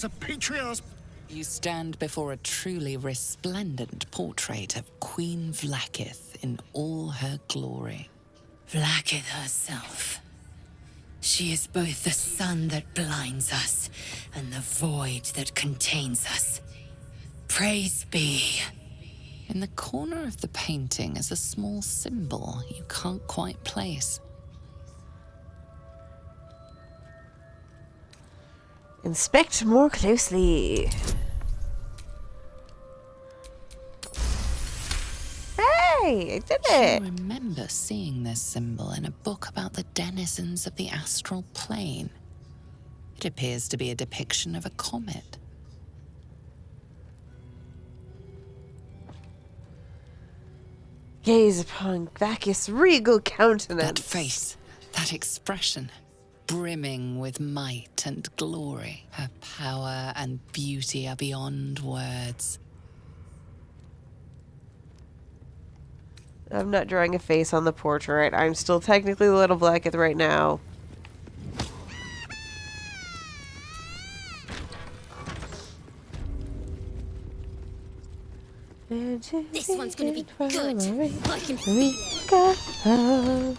A patriarch. You stand before a truly resplendent portrait of Queen Vlaakith in all her glory. Vlaakith herself. She is both the sun that blinds us and the void that contains us. Praise be. In the corner of the painting is a small symbol you can't quite place. Inspect more closely. Hey, I did it! You remember seeing this symbol in a book about the denizens of the astral plane. It appears to be a depiction of a comet. Gaze upon Vakith's regal countenance. That face, that expression, brimming with might and glory. Her power and beauty are beyond words. I'm not drawing a face on the portrait. I'm still technically little Vlaakith right now. This one's gonna be good. I can feel it.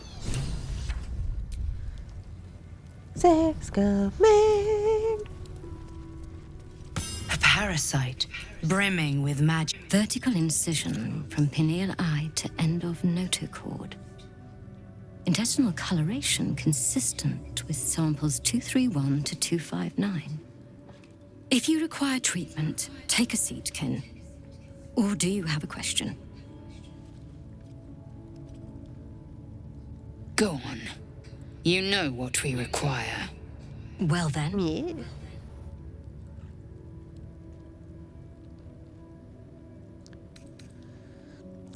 Six coming. A parasite, brimming with magic. Vertical incision from pineal eye to end of notochord. Intestinal coloration consistent with samples 231 to 259. If you require treatment, take a seat, Kin. Or do you have a question? Go on. You know what we require. Well then. Yeah.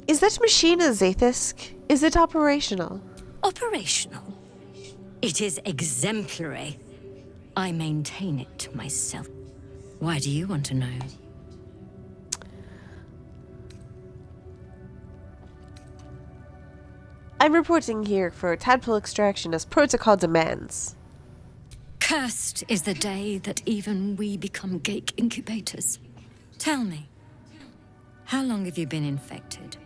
Is that machine a Zaith'isk? Is it operational? Operational. It is exemplary. I maintain it myself. Why do you want to know? I'm reporting here for tadpole extraction as protocol demands. Cursed is the day that even we become gake incubators. Tell me, how long have you been infected?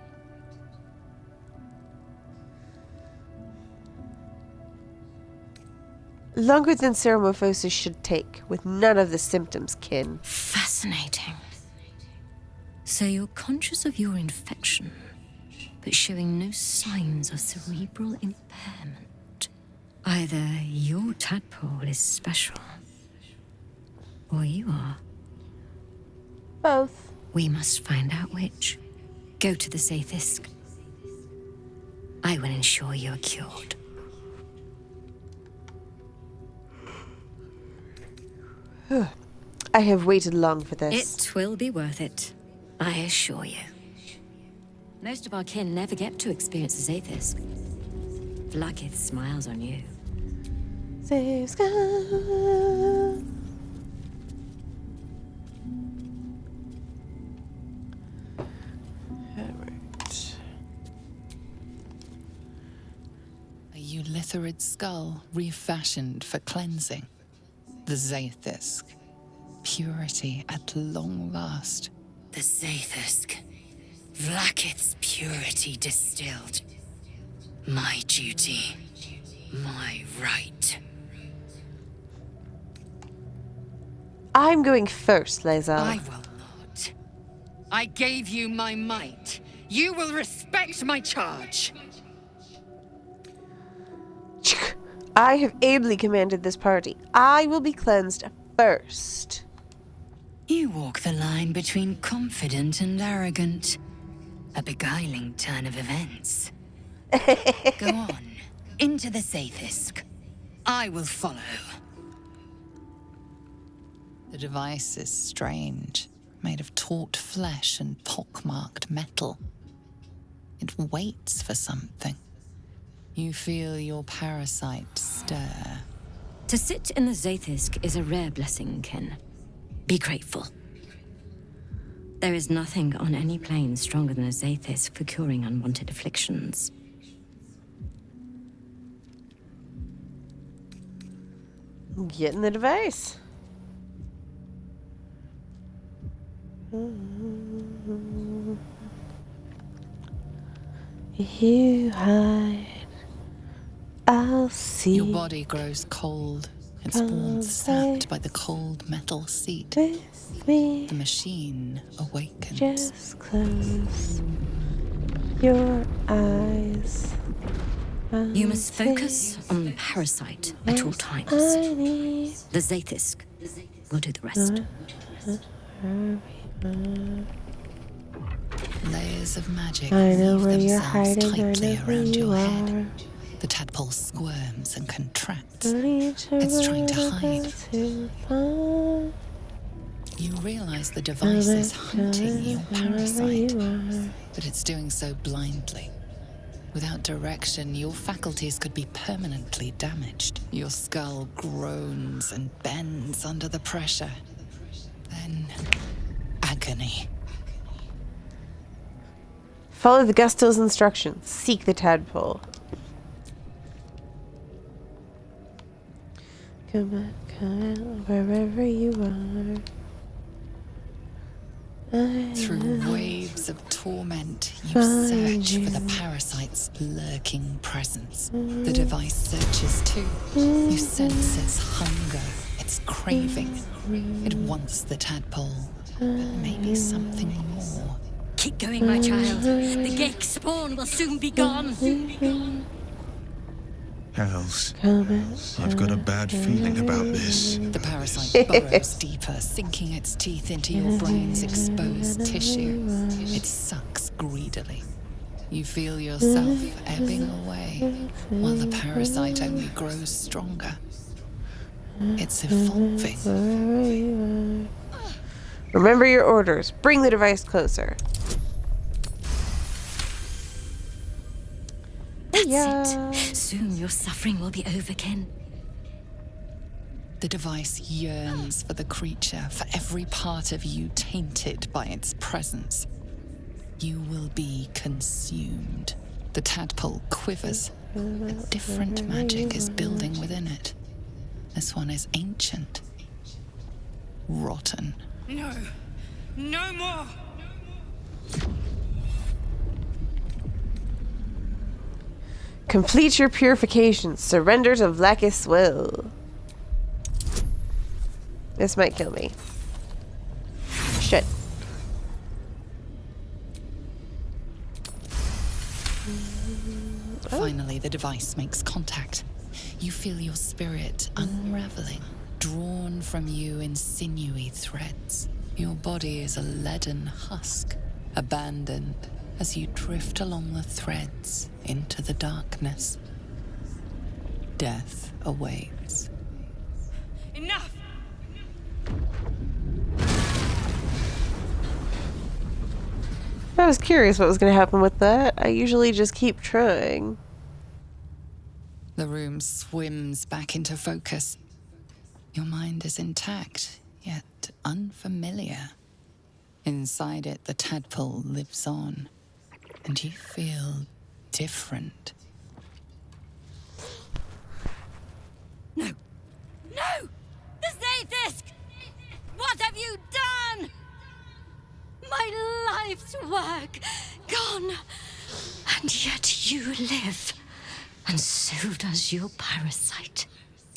Longer than ceremophosis should take, with none of the symptoms, Kin. Fascinating. So you're conscious of your infection, but showing no signs of cerebral impairment. Either your tadpole is special, or you are. Both. We must find out which. Go to the Zaith'isk. I will ensure you are cured. I have waited long for this. It will be worth it, I assure you. Most of our kin never get to experience the Zaith'isk. Vlaakith smiles on you. Zaith'isk. Alright. A eulitharid skull refashioned for cleansing. The Zaith'isk. Purity at long last. The Zaith'isk. Vlaakith's purity distilled. My duty. My right. I'm going first, Lae'zel. I will not. I gave you my might. You will respect my charge. I have ably commanded this party. I will be cleansed first. You walk the line between confident and arrogant. A beguiling turn of events. Go on, into the Zaith'isk. I will follow. The device is strange, made of taut flesh and pockmarked metal. It waits for something. You feel your parasite stir. To sit in the Zaith'isk is a rare blessing, Ken. Be grateful. There is nothing on any plane stronger than a Zaith'isk for curing unwanted afflictions. Get in the device. You hide, I'll see. Your body grows cold, its warmth sapped by the cold metal seat. With me, The machine awakens. just close your eyes. You must focus on the parasite at all times. The Zaith'isk will do the rest. Layers of magic I know weave where you're themselves hiding, I tightly know who around you your are. head. The tadpole squirms and contracts. It's It's trying to hide. You realize the device is hunting your parasite, but it's doing so blindly. Without direction, your faculties could be permanently damaged. Your skull groans and bends under the pressure. Then, agony. Follow the Ghustil's instructions. Seek the tadpole. Come on, wherever you are. Through waves of torment, you search for the parasite's lurking presence. The device searches too. You sense its hunger, its craving. It wants the tadpole, but maybe something more. Keep going, my child. The Gake spawn will soon be gone. Hells, I've got a bad feeling about this. The parasite burrows deeper, sinking its teeth into your brain's exposed tissue. It sucks greedily. You feel yourself ebbing away, while the parasite only grows stronger. It's evolving. Remember your orders. Bring the device closer. That's it. Soon your suffering will be over, Ken. The device yearns for the creature, for every part of you tainted by its presence. You will be consumed. The tadpole quivers. A different magic is building within it. This one is ancient. Rotten. No. No more. Complete your purification. Surrender to Vlaakith's will. This might kill me. Shit. Finally, the device makes contact. You feel your spirit unraveling, drawn from you in sinewy threads. Your body is a leaden husk, abandoned as you drift along the threads into the darkness. Death awaits. Enough! I was curious what was going to happen with that. I usually just keep trying. The room swims back into focus. Your mind is intact, yet unfamiliar. Inside it, the tadpole lives on, and you feel different. No! No! The Zaith'isk! What have you done? My life's work gone, and yet you live, and so does your parasite.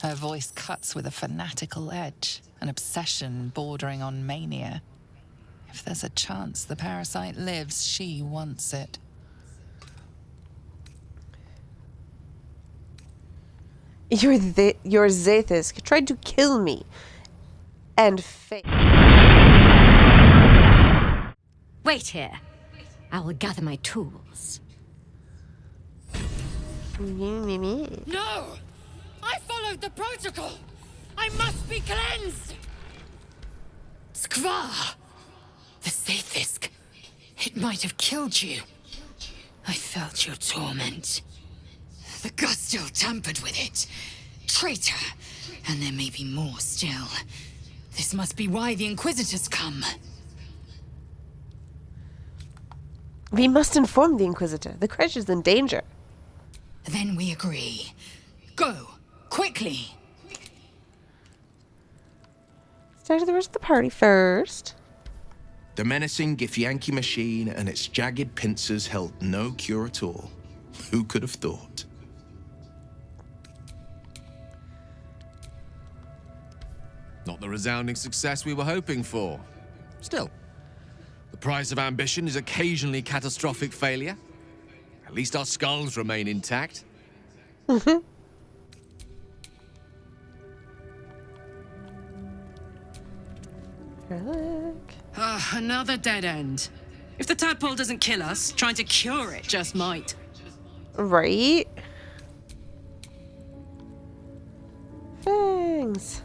Her voice cuts with a fanatical edge, an obsession bordering on mania. If there's a chance the parasite lives, she wants it. Your Zaith'isk tried to kill me. And Wait here. I will gather my tools. No! I followed the protocol! I must be cleansed! Skvar! The Zaith'isk. It might have killed you. I felt your torment. The Ghustil tampered with it. Traitor! And there may be more still. This must be why the Inquisitors come. We must inform the Inquisitor. The creche is in danger. Then we agree. Go! Quickly! Start to the rest of the party first. The menacing Githyanki machine and its jagged pincers held no cure at all. Who could have thought? Not the resounding success we were hoping for. Still, the price of ambition is occasionally catastrophic failure. At least our skulls remain intact. Another dead end. If the tadpole doesn't kill us, trying to cure it just might. Right? Thanks.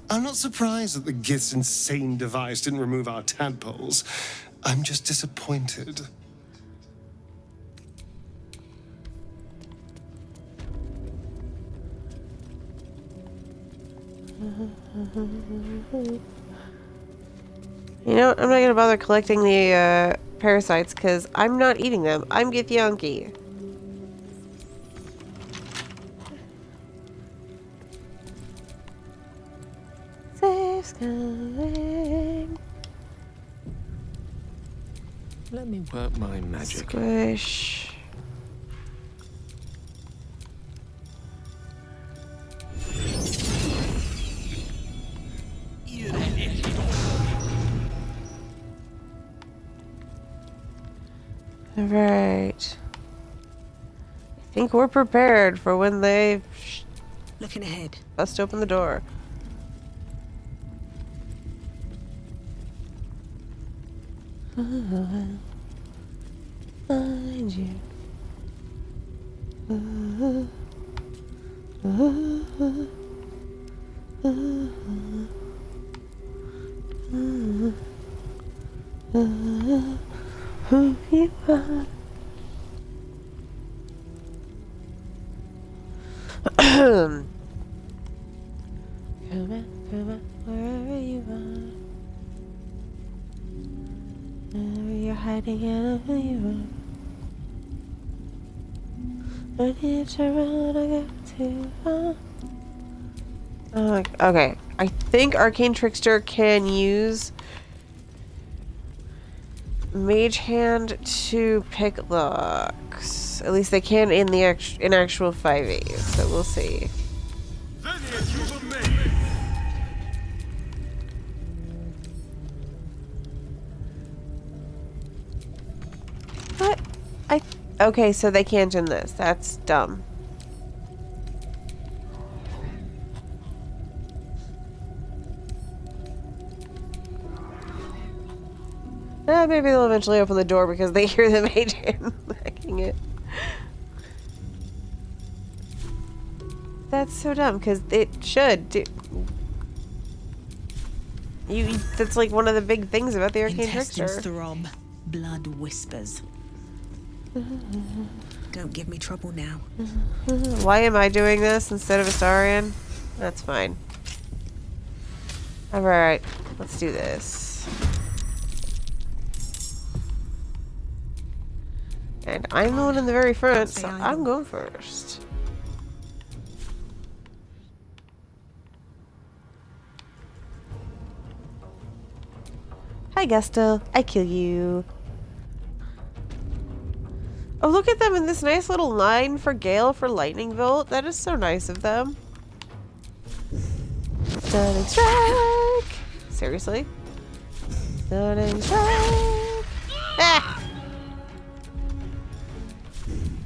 I'm not surprised that the Gith's insane device didn't remove our tadpoles. I'm just disappointed. You know what? I'm not gonna bother collecting the parasites because I'm not eating them. I'm Githyanki. Safe's coming. Let me work my magic. Squish. All right. I think we're prepared for when they Looking ahead. bust open the door. Find you. Who you are. Come on, wherever you are. Wherever you're hiding, wherever you are. I need to run, I got too far. Okay, I think Arcane Trickster can use Mage Hand to pick locks. At least they can in the in actual 5e, so we'll see. What? Okay, so they can't in this. That's dumb. Maybe they'll eventually open the door because they hear the mage hand hacking it. That's so dumb because it should. That's like one of the big things about the Arcane Trickster. Intestines throb, blood whispers. Don't give me trouble now. Why am I doing this instead of Astarion? That's fine. Alright, let's do this. And I'm the one in the very front, so I'm going first. Hi, Ghustil. I kill you. Oh, look at them in this nice little line for Gale for Lightning Bolt. That is so nice of them. Stunning strike! Seriously? Stunning strike! Ah!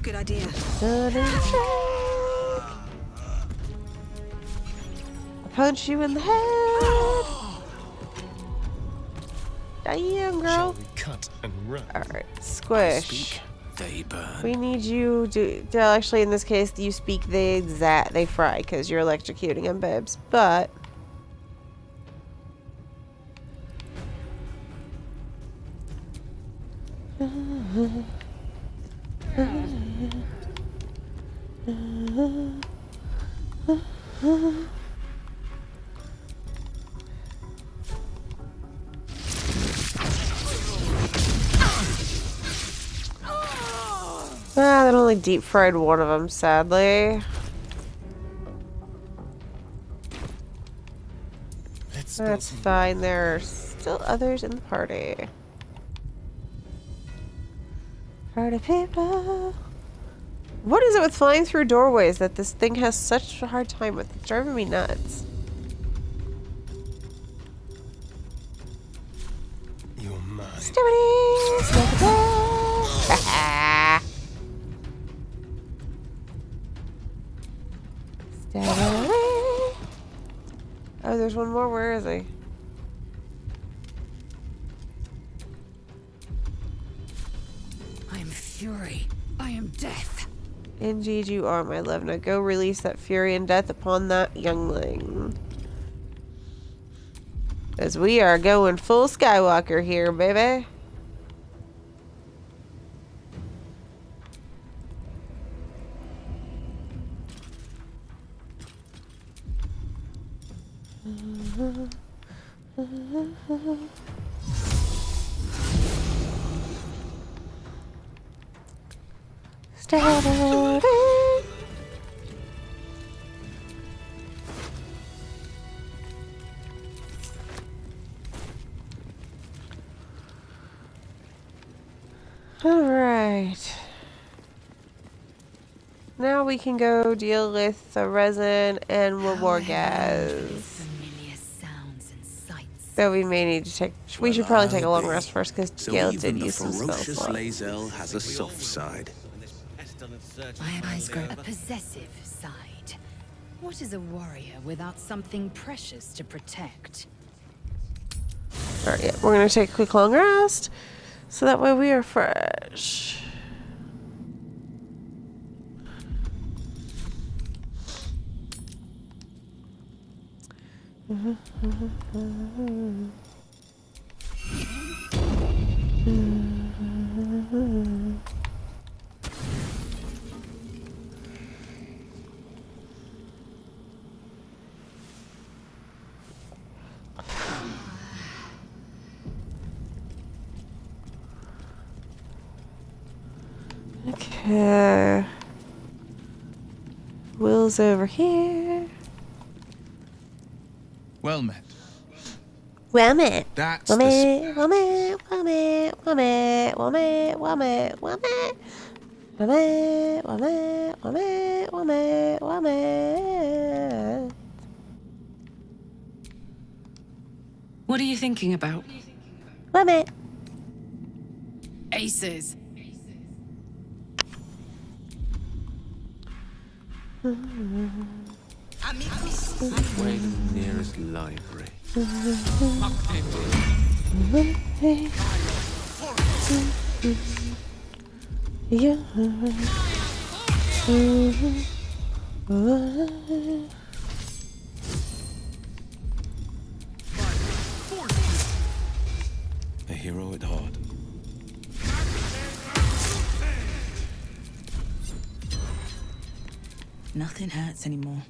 Good idea. Stunning strike! I'll punch you in the head! Damn, girl. Shall we cut and run? Alright, squish. They burn. We need you to actually, in this case, you speak they fry because you're electrocuting them, babes. But that only deep fried one of them, sadly. That's fine. There are still others in the party. Party people. What is it with flying through doorways that this thing has such a hard time with? It's driving me nuts. You're mine. Stability! Stability! Oh, there's one more. Where is he? I am fury. I am death. Indeed you are, my love. Now go release that fury and death upon that youngling. As we are going full Skywalker here, baby. Alright. Now we can go deal with Therezzyn and Wargaz. Though we may need to take... We should probably take a long rest first, because Gale did use some spells. Ferocious Lae'zel has a soft side. My eyes grow a possessive side. What is a warrior without something precious to protect? Alright, yeah, we're going to take a quick long rest, so that way we are fresh. Okay. Wyll's over here. Well met. Well met. That's Well the met. Well met. Well met. Well met. Well met. Well met. Well met. Well met. Well met. Well met. Well met. Well met. What are you thinking about? Well met. Aces. Way to the nearest library. Yeah. A hero at heart. Nothing hurts anymore.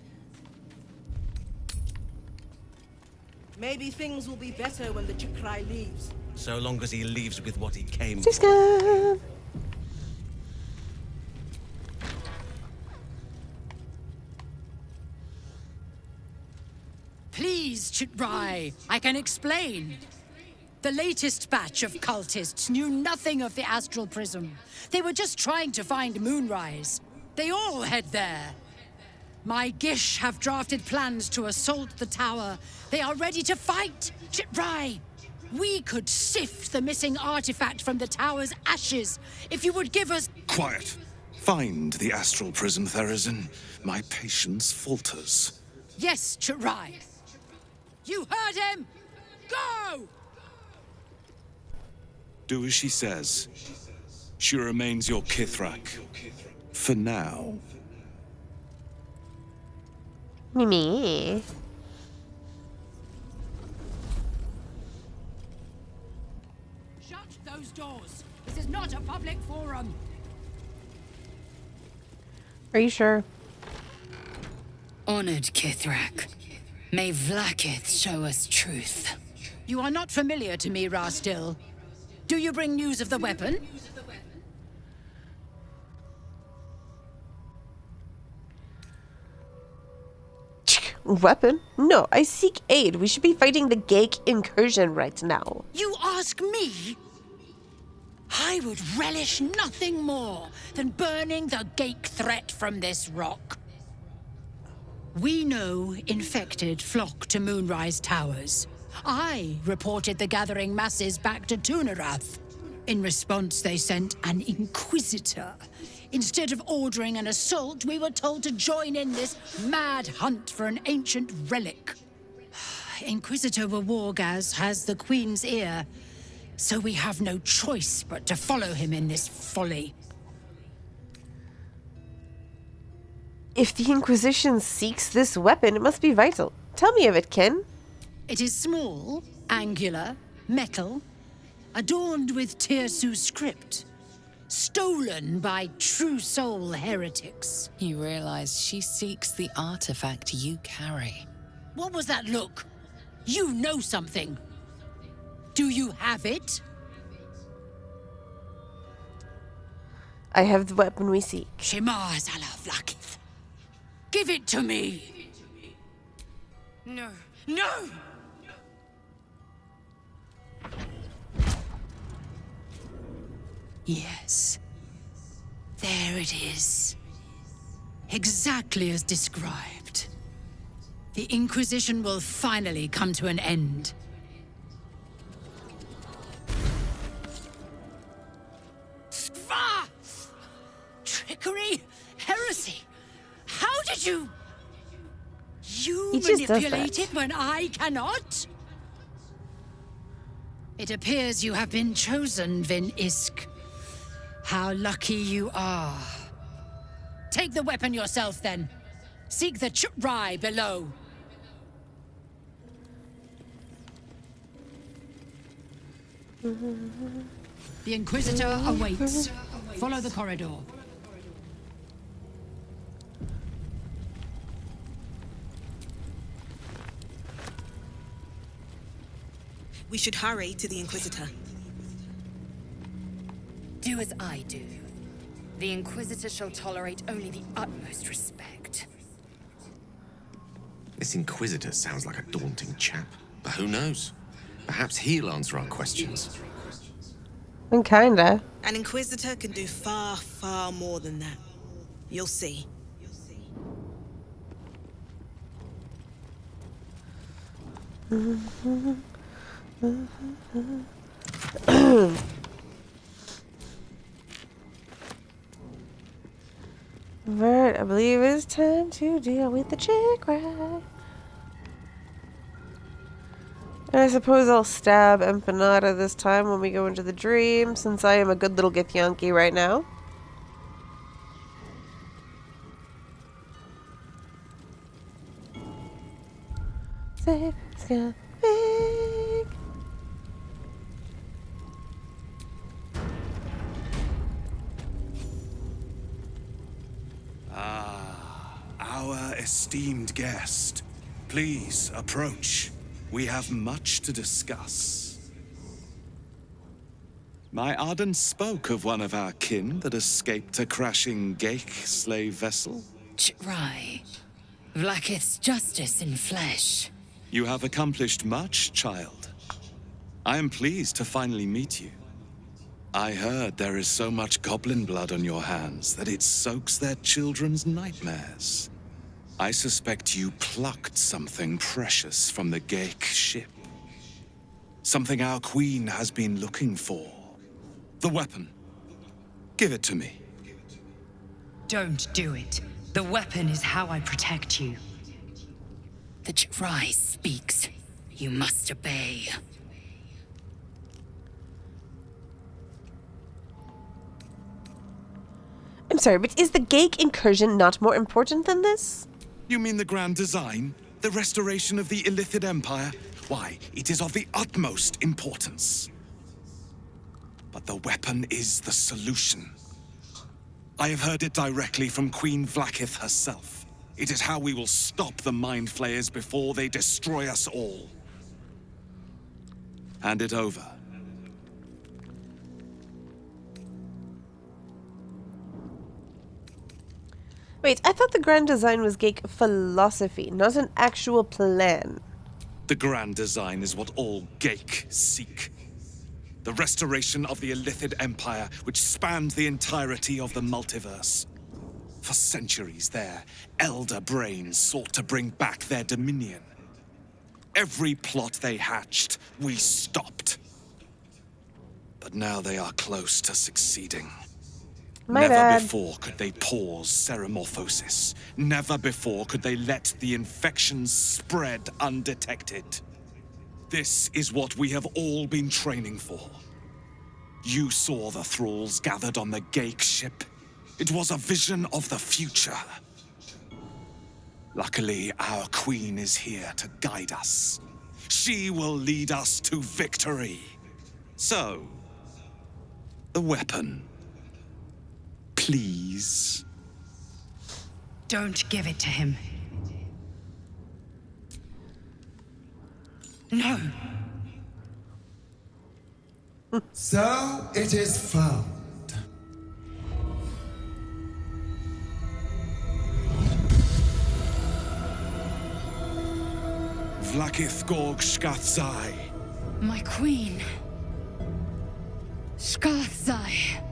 Maybe things will be better when the Chakrai leaves. So long as he leaves with what he came Just for. go. Please, Chitrai, I can explain. The latest batch of cultists knew nothing of the astral prism. They were just trying to find Moonrise. They all head there. My Gish have drafted plans to assault the tower. They are ready to fight, Chitrai. We could sift the missing artifact from the tower's ashes if you would give us... Quiet. Find the astral prism, Therezzyn. My patience falters. Yes, Chitrai. You heard him! Go! Do as she says. She remains your Kith'rak. For now. Me. Shut those doors. This is not a public forum. Are you sure? Honored Kith'rak, may Vlaakith show us truth. You are not familiar to me, Ghustil. Do you bring news of the weapon? Weapon? No, I seek aid. We should be fighting the Gale incursion right now. You ask me? I would relish nothing more than burning the Gake threat from this rock. We know infected flock to Moonrise Towers. I reported the gathering masses back to Tunarath. In response, they sent an Inquisitor. Instead of ordering an assault, we were told to join in this mad hunt for an ancient relic. Inquisitor Wargaz has the Queen's ear, so we have no choice but to follow him in this folly. If the Inquisition seeks this weapon, it must be vital. Tell me of it, Ken. It is small, angular, metal, adorned with Tirsu script, stolen by true soul heretics. You realize she seeks the artifact you carry. What was that look? You know something. Do you have it? I have the weapon we seek. Shema Zala Vlaakith. Give it to me! No. No! Yes. There it is. Exactly as described. The Inquisition will finally come to an end. Ah! Trickery? Heresy? How did you... You He just does manipulate that. it when I cannot? It appears you have been chosen, Zaith'isk. How lucky you are. Take the weapon yourself, then. Seek the Ch'rai below. The Inquisitor awaits. Follow the corridor. We should hurry to the Inquisitor. Do as I do. The Inquisitor shall tolerate only the utmost respect. This Inquisitor sounds like a daunting chap. But who knows? Perhaps he'll answer our questions. And kinda. An Inquisitor can do far, far more than that. You'll see. Right, I believe it's time to deal with the Ch'rai. And I suppose I'll stab Empanada this time when we go into the dream, since I am a good little Githyanki right now. Zaith'isk coming. Our esteemed guest, please approach. We have much to discuss. My Arden spoke of one of our kin that escaped a crashing Gake slave vessel. Ch'rai. Vlaakith's justice in flesh. You have accomplished much, child. I am pleased to finally meet you. I heard there is so much goblin blood on your hands that it soaks their children's nightmares. I suspect you plucked something precious from the Gake ship. Something our queen has been looking for. The weapon. Give it to me. Don't do it. The weapon is how I protect you. The Ch'rai speaks. You must obey. I'm sorry, but is the Gake incursion not more important than this? You mean the grand design? The restoration of the Illithid Empire? Why, it is of the utmost importance. But the weapon is the solution. I have heard it directly from Queen Vlaakith herself. It is how we will stop the Mind Flayers before they destroy us all. Hand it over. Wait, I thought the grand design was Gake philosophy, not an actual plan. The grand design is what all Gake seek. The restoration of the Illithid Empire, which spanned the entirety of the multiverse. For centuries, their elder brains sought to bring back their dominion. Every plot they hatched, we stopped. But now they are close to succeeding. Never before could they pause ceremorphosis. Never before could they let the infections spread undetected. This is what we have all been training for. You saw the thralls gathered on the Gake ship. It was a vision of the future. Luckily, our queen is here to guide us. She will lead us to victory. So, the weapon. Please. Don't give it to him. No. So it is found. Vlaakith Gorg Shkathzai. My queen. Shkathzai.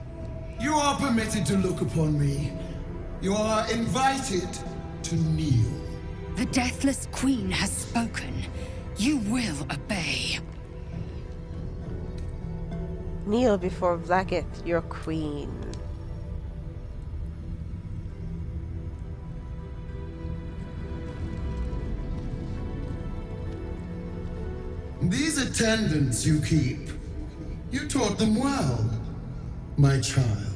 You are permitted to look upon me. You are invited to kneel. The Deathless Queen has spoken. You will obey. Kneel before Vlaakith, your queen. These attendants you keep, you taught them well, my child.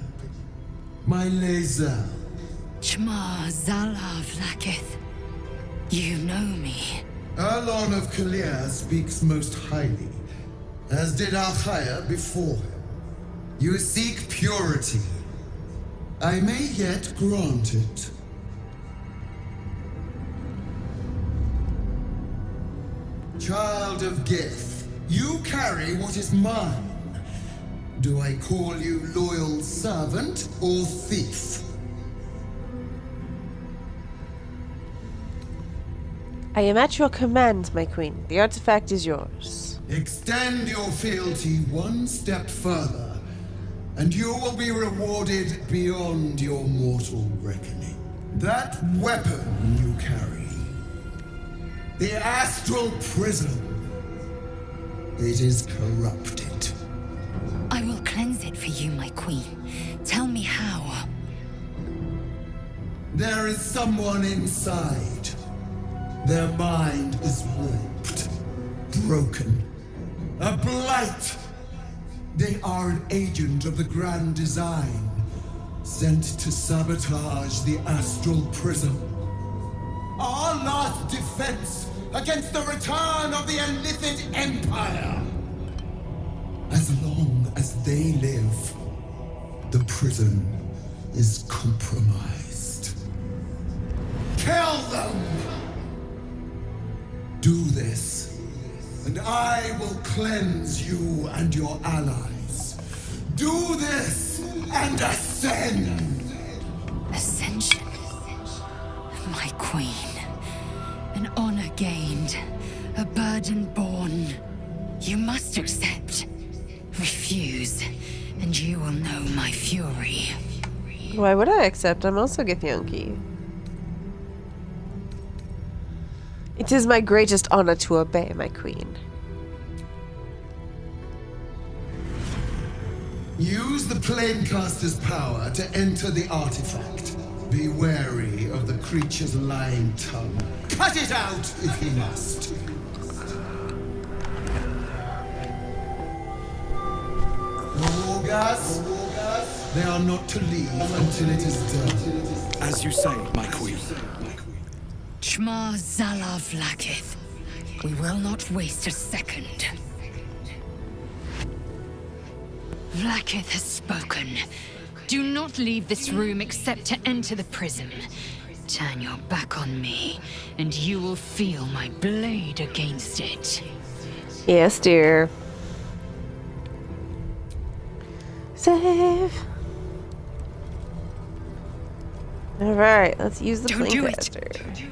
My Lae'zel. Chma Zala Vlaakith. You know me. Erlon of Kalir speaks most highly, as did Archaea before him. You seek purity. I may yet grant it. Child of Gith, you carry what is mine. Do I call you loyal servant or thief? I am at your command, my queen. The artifact is yours. Extend your fealty one step further, and you will be rewarded beyond your mortal reckoning. That weapon you carry, the Astral Prism, it is corrupted. I will cleanse it for you, my queen. Tell me how. There is someone inside. Their mind is warped, broken, a blight. They are an agent of the Grand Design, sent to sabotage the Astral Prism. Our last defense against the return of the Illithid Empire. As long as they live, the prison is compromised. Kill them! Do this, and I will cleanse you and your allies. Do this, and ascend! Ascension. My queen. An honor gained. A burden borne. You must accept. Refuse, and you will know my fury. Why would I accept? I'm also Githyanki. It is my greatest honor to obey, my queen. Use the Planecaster's power to enter the artifact. Be wary of the creature's lying tongue. Cut it out if you must. Wargas, they are not to leave until it is done. As you say, my queen. Chma Zala Vlaakith. We will not waste a second. Vlaakith has spoken. Do not leave this room except to enter the prism. Turn your back on me, and you will feel my blade against it. Yes, dear. Save. Alright, let's use the Planecaster.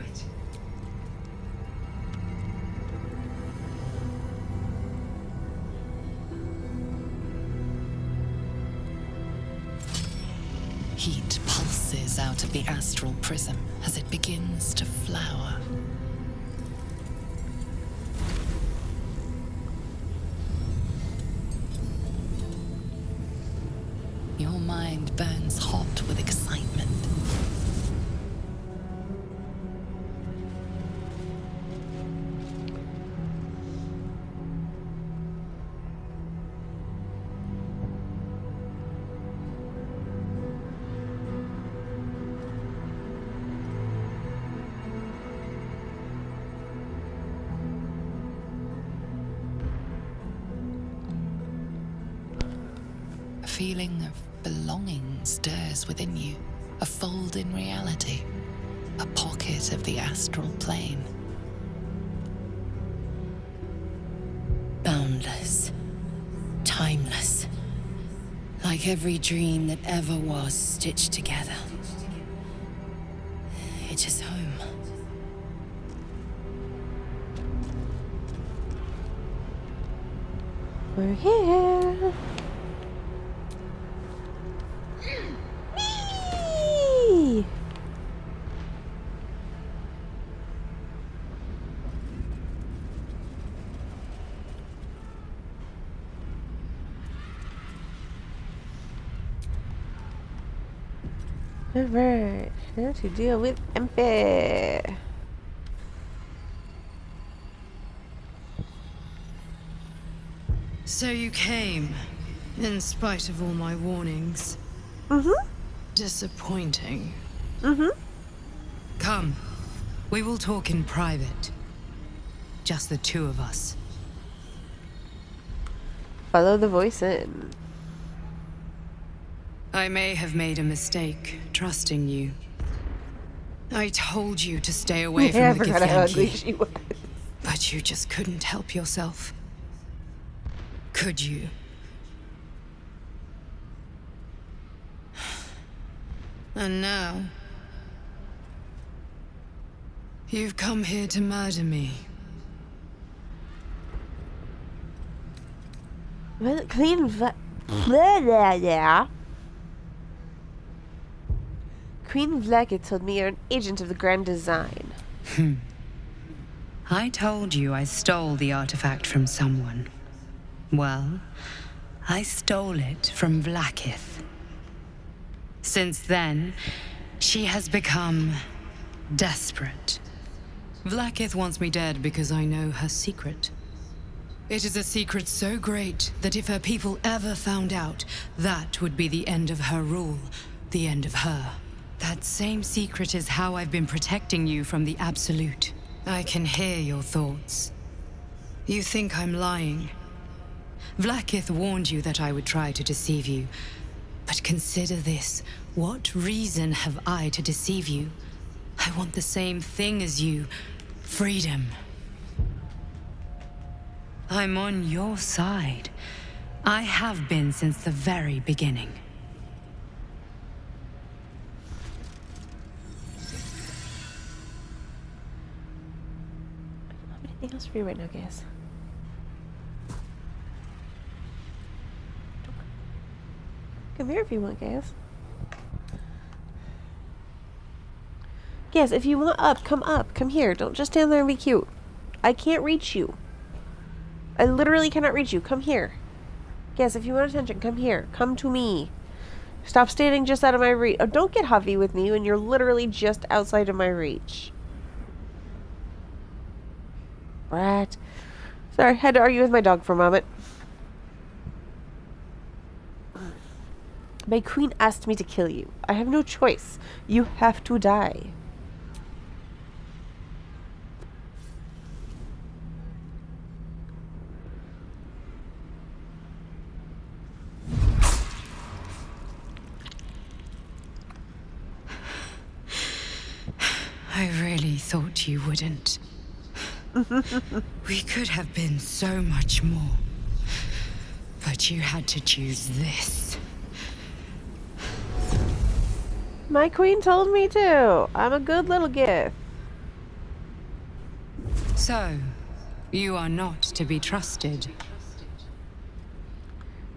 Heat pulses out of the astral prism as it begins to flower. Your mind burns hot with excitement. A feeling of belonging stirs within you, a fold in reality, a pocket of the astral plane. Boundless, timeless, like every dream that ever was stitched together. It is home. We're here. Whee! Alright, now to deal with MP. So you came, in spite of all my warnings. Disappointing. Come, we will talk in private. Just the two of us. Follow the voice in. I may have made a mistake trusting you. I told you to stay away from the I forgot how ugly Githyanki, she was. but you just couldn't help yourself. Could you? And now, you've come here to murder me. Well, Queen Vlaakith told me you're an agent of the Grand Design. I told you I stole the artifact from someone. Well, I stole it from Vlaakith. Since then, she has become desperate. Vlaakith wants me dead because I know her secret. It is a secret so great that if her people ever found out, that would be the end of her rule, the end of her. That same secret is how I've been protecting you from the Absolute. I can hear your thoughts. You think I'm lying. Vlaakith warned you that I would try to deceive you. But consider this. What reason have I to deceive you? I want the same thing as you. Freedom. I'm on your side. I have been since the very beginning. Anything else for you right now, guys? Come here if you want, guys. Yes, if you want up. Come here. Don't just stand there and be cute. I can't reach you. I literally cannot reach you. Come here. Yes, if you want attention, come here. Come to me. Stop standing just out of my reach. Oh, don't get huffy with me when you're literally just outside of my reach. Brat. Sorry, had to argue with my dog for a moment. My queen asked me to kill you. I have no choice. You have to die. I really thought you wouldn't. We could have been so much more. But you had to choose this. My queen told me to. I'm a good little gift. So, you are not to be trusted.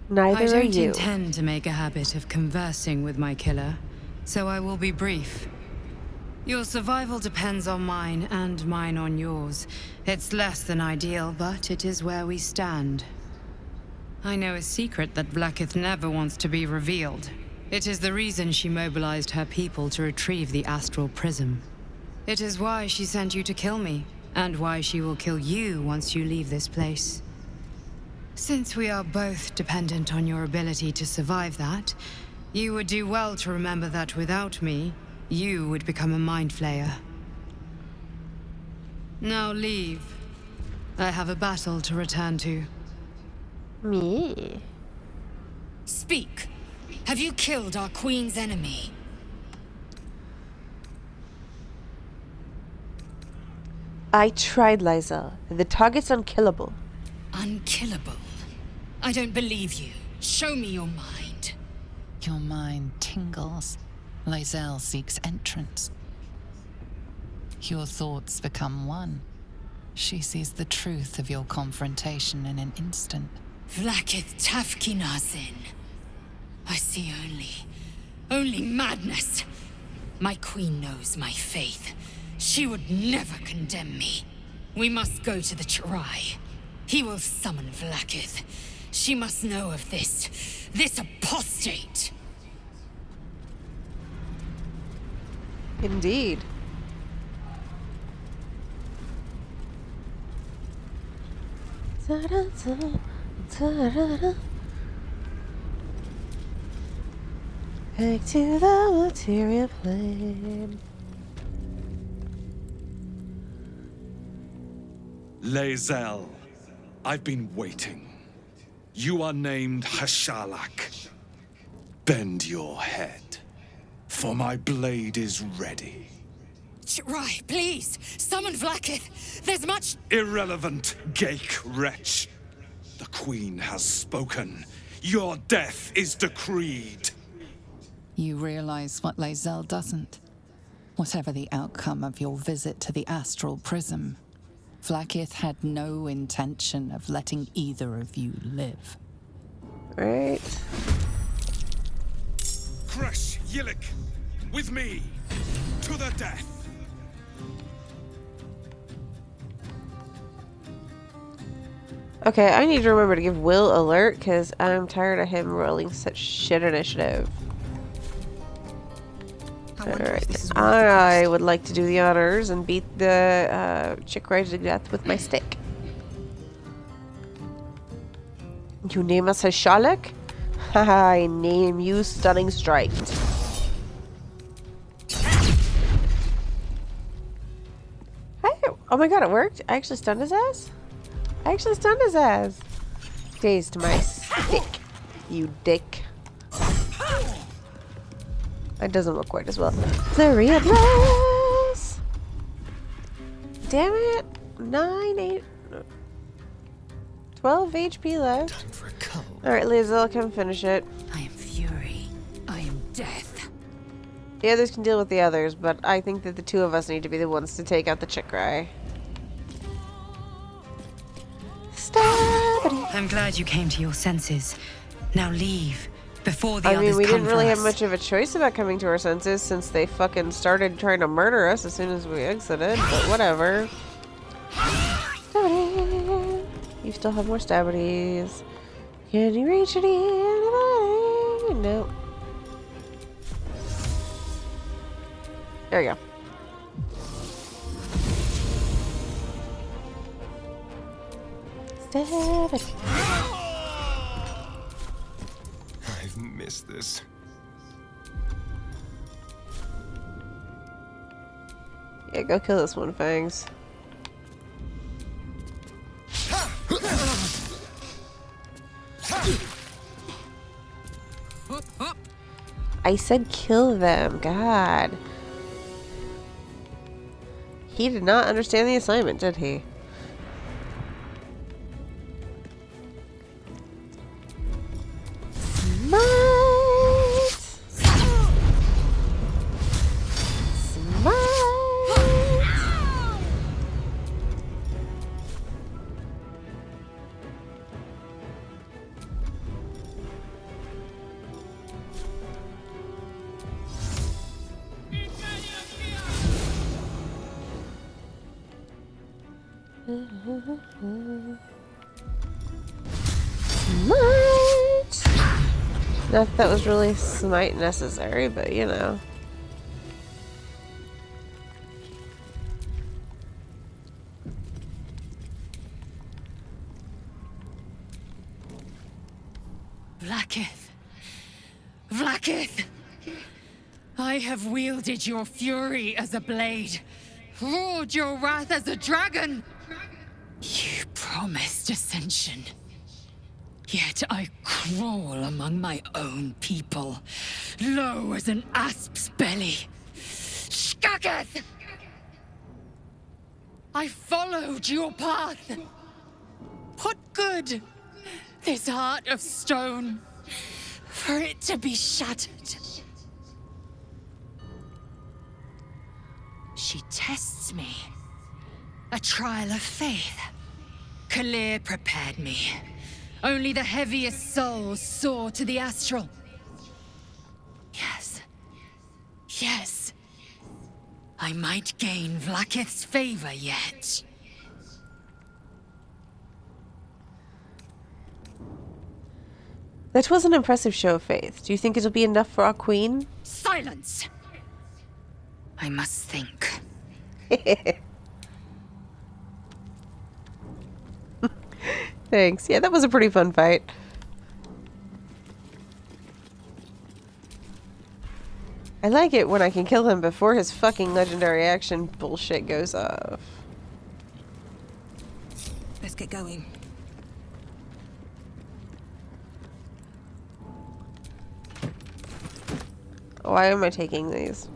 Neither I are don't you. intend to make a habit of conversing with my killer. so I will be brief. Your survival depends on mine, and mine on yours. It's less than ideal, but it is where we stand. I know a secret that Vlaakith never wants to be revealed. It is the reason she mobilized her people to retrieve the astral prism. It is why she sent you to kill me, and why she will kill you once you leave this place. Since we are both dependent on your ability to survive that, you would do well to remember that without me, you would become a mind flayer. Now leave. I have a battle to return to. Me? Speak. Have you killed our queen's enemy? I tried, Lae'zel. The target's unkillable. Unkillable? I don't believe you. Show me your mind. Your mind tingles. Lae'zel seeks entrance. Your thoughts become one. She sees the truth of your confrontation in an instant. Vlaakith Therezzyn. I see only madness. My queen knows my faith. She would never condemn me. We must go to the Chirai. He will summon Vlaakith. She must know of this apostate. Indeed. Back to the material plane. Lae'zel, I've been waiting. You are named Hshar'lak. Bend your head, for my blade is ready. Chirai, please, summon Vlaakith. There's much... Irrelevant, Gake wretch. The Queen has spoken. Your death is decreed. You realize what Lae'zel doesn't. Whatever the outcome of your visit to the astral prism, Vlaakith had no intention of letting either of you live. Right. Creche, Yillik, with me, to the death. Okay, I need to remember to give Wyll alert, because I'm tired of him rolling such shit initiative. Alright, I would like to do the honors and beat the chick right to death with my stick. You name us Hshar'lak? Haha, I name you Stunning Strike. Hey, oh my god, it worked. I actually stunned his ass? I actually stunned his ass. Dazed my stick, you dick. That doesn't look quite as well. Flurry of blows! Damn it! 9, 8, 12 HP left. Alright, Lae'zel, come finish it. I am fury. I am death. The others can deal with the others, but I think that the two of us need to be the ones to take out the Kith'rak. I'm glad you came to your senses. Now leave, before the others I mean, we come didn't really for have us. much of a choice about coming to our senses since they fucking started trying to murder us as soon as we exited, but whatever. You still have more stabbities. Can you reach anybody? No. There we go. Stab it. I've missed this. Yeah, go kill this one, Fangs. I said kill them, God. He did not understand the assignment, did he? Smite! Smite! Smite! Not that that was really smite necessary, but you know. Vlaakith! Vlaakith! I have wielded your fury as a blade, roared your wrath as a dragon. You promised ascension. Yet I crawl among my own people, low as an asp's belly. Shkaketh! I followed your path. What good? This heart of stone, for it to be shattered. She tests me. A trial of faith. Kalir prepared me. Only the heaviest souls soar to the astral. Yes. Yes. I might gain Vlaakith's favor yet. That was an impressive show of faith. Do you think it'll be enough for our queen? Silence! I must think. Thanks. Yeah, that was a pretty fun fight. I like it when I can kill him before his fucking legendary action bullshit goes off. Let's get going. Why am I taking these?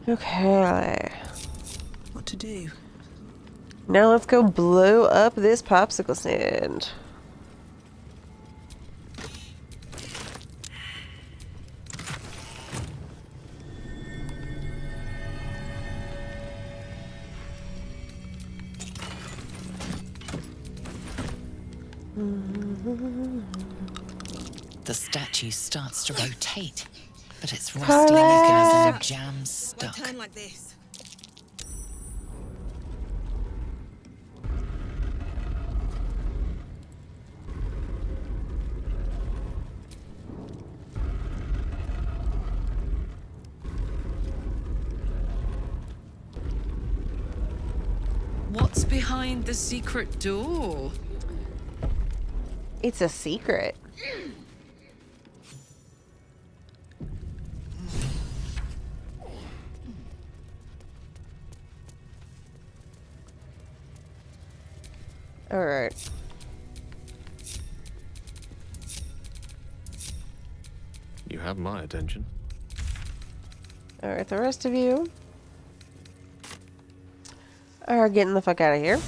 Okay. What to do? Now let's go blow up this popsicle stand. The statue starts to rotate, but it's rusty looking as though jam's stuck. Turn like this. What's behind the secret door? It's a secret. All right. You have my attention. All right, the rest of you are getting the fuck out of here.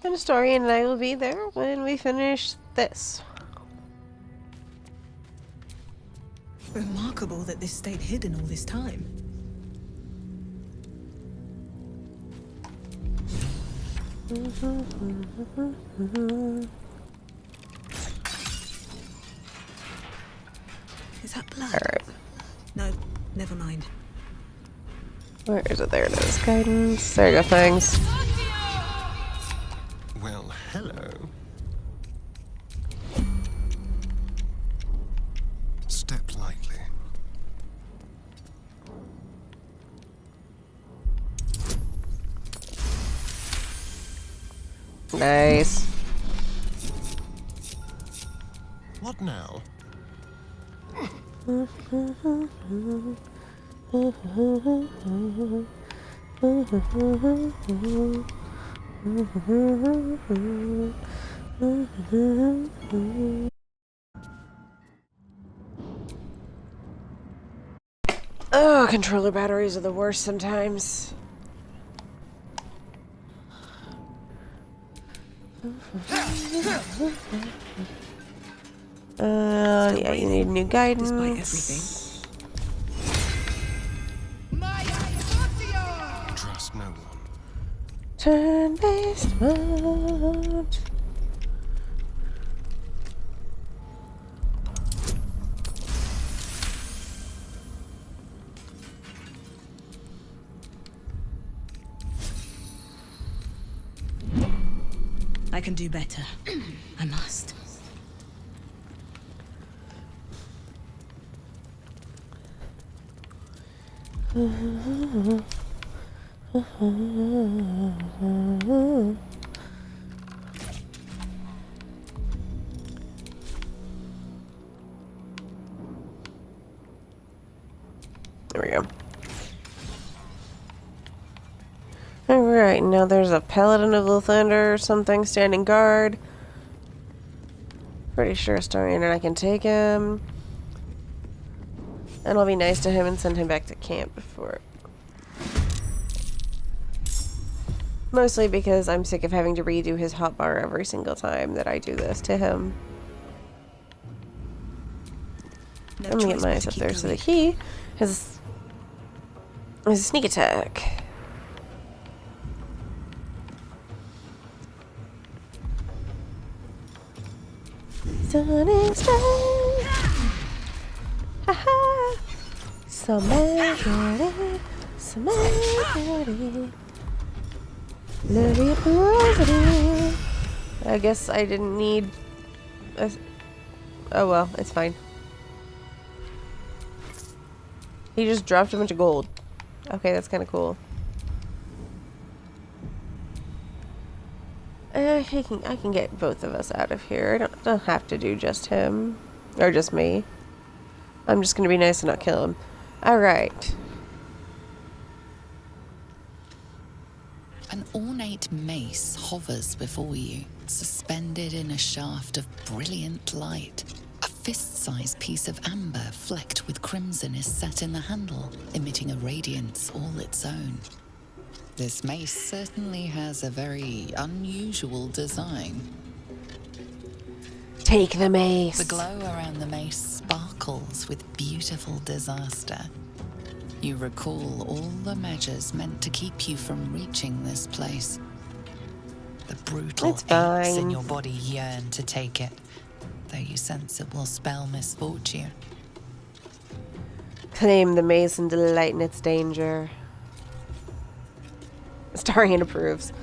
And Astarion and I will be there when we finish this. Remarkable that this stayed hidden all this time. Is that blood? Alright. No, never mind. Where is it? There it is. Guidance. There you go, thanks. Well, hello. Step lightly. Nice. What now? Oh, controller batteries are the worst sometimes. Yeah, you need new guidance. Despite everything. Trust no one. Turn-based mode. I can do better. I must. There we go. Alright, now there's a paladin of Lathander or something standing guard. Pretty sure Astarion and I can take him. And I'll be nice to him and send him back to camp before. Mostly because I'm sick of having to redo his hotbar every single time that I do this to him. No I'm gonna get choice my but eyes to up keep there so that going. he has a sneak attack. Stunning strike! Haha! So many, so many. I guess I didn't need a... Oh well, it's fine. He just dropped a bunch of gold. Okay, that's kind of cool. I can get both of us out of here. I don't have to do just him. Or just me. I'm just gonna be nice and not kill him. Alright. An ornate mace hovers before you, suspended in a shaft of brilliant light. A fist-sized piece of amber flecked with crimson is set in the handle, emitting a radiance all its own. This mace certainly has a very unusual design. Take the mace. The glow around the mace sparkles with beautiful disaster. You recall all the measures meant to keep you from reaching this place. The brutal It's aches fine. in your body yearn to take it, though you sense it will spell misfortune. Claim the mace and delight in its danger. Astarion approves.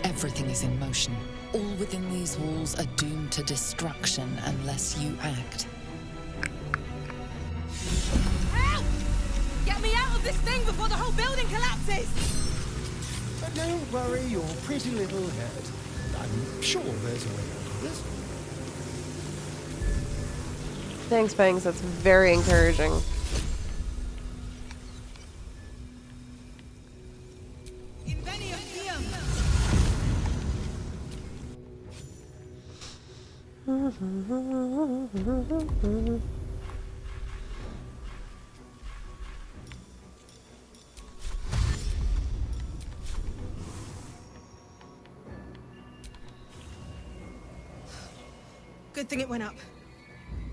Everything is in motion. All within these walls are doomed to destruction unless you act. Help! Get me out of this thing before the whole building collapses! Don't worry your pretty little head. I'm sure there's a way out of this. Thanks, Bangs. That's very encouraging. Good thing it went up.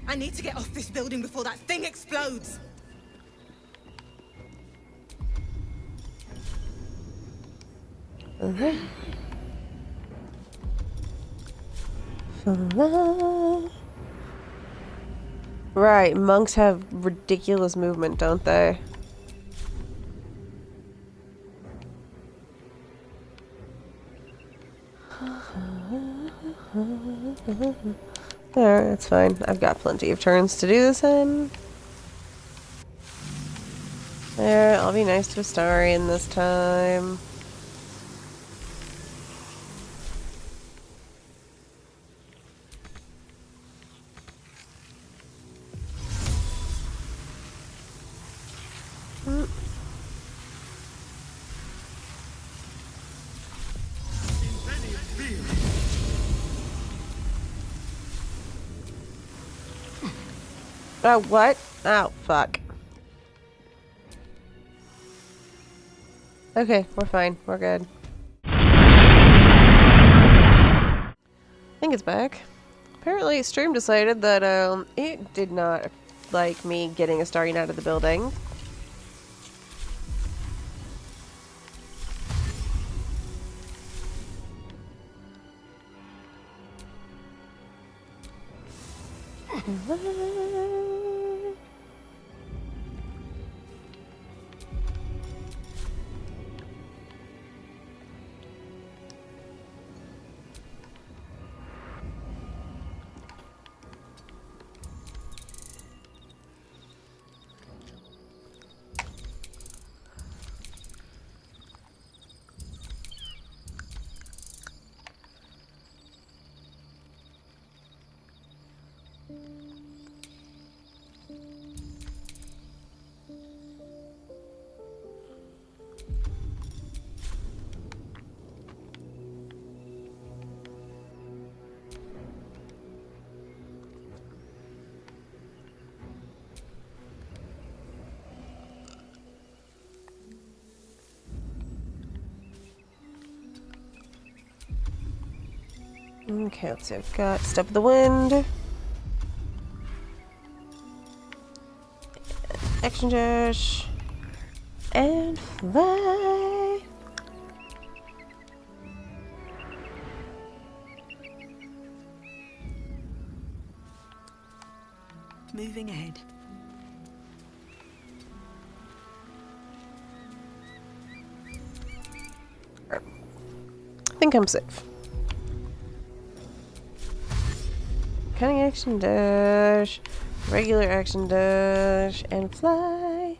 I need to get off this building before that thing explodes. Right, monks have ridiculous movement, don't they? There, that's fine. I've got plenty of turns to do this in. There, I'll be nice to Astarion this time. Oh, what? Oh, fuck. Okay, we're fine. We're good. I think it's back. Apparently, stream decided that it did not like me getting Astarion out of the building. Okay, let's see. I've got Step of the Wind. Action dash. And fly. Moving ahead. I think I'm safe. Cunning action dash, regular action dash, and fly.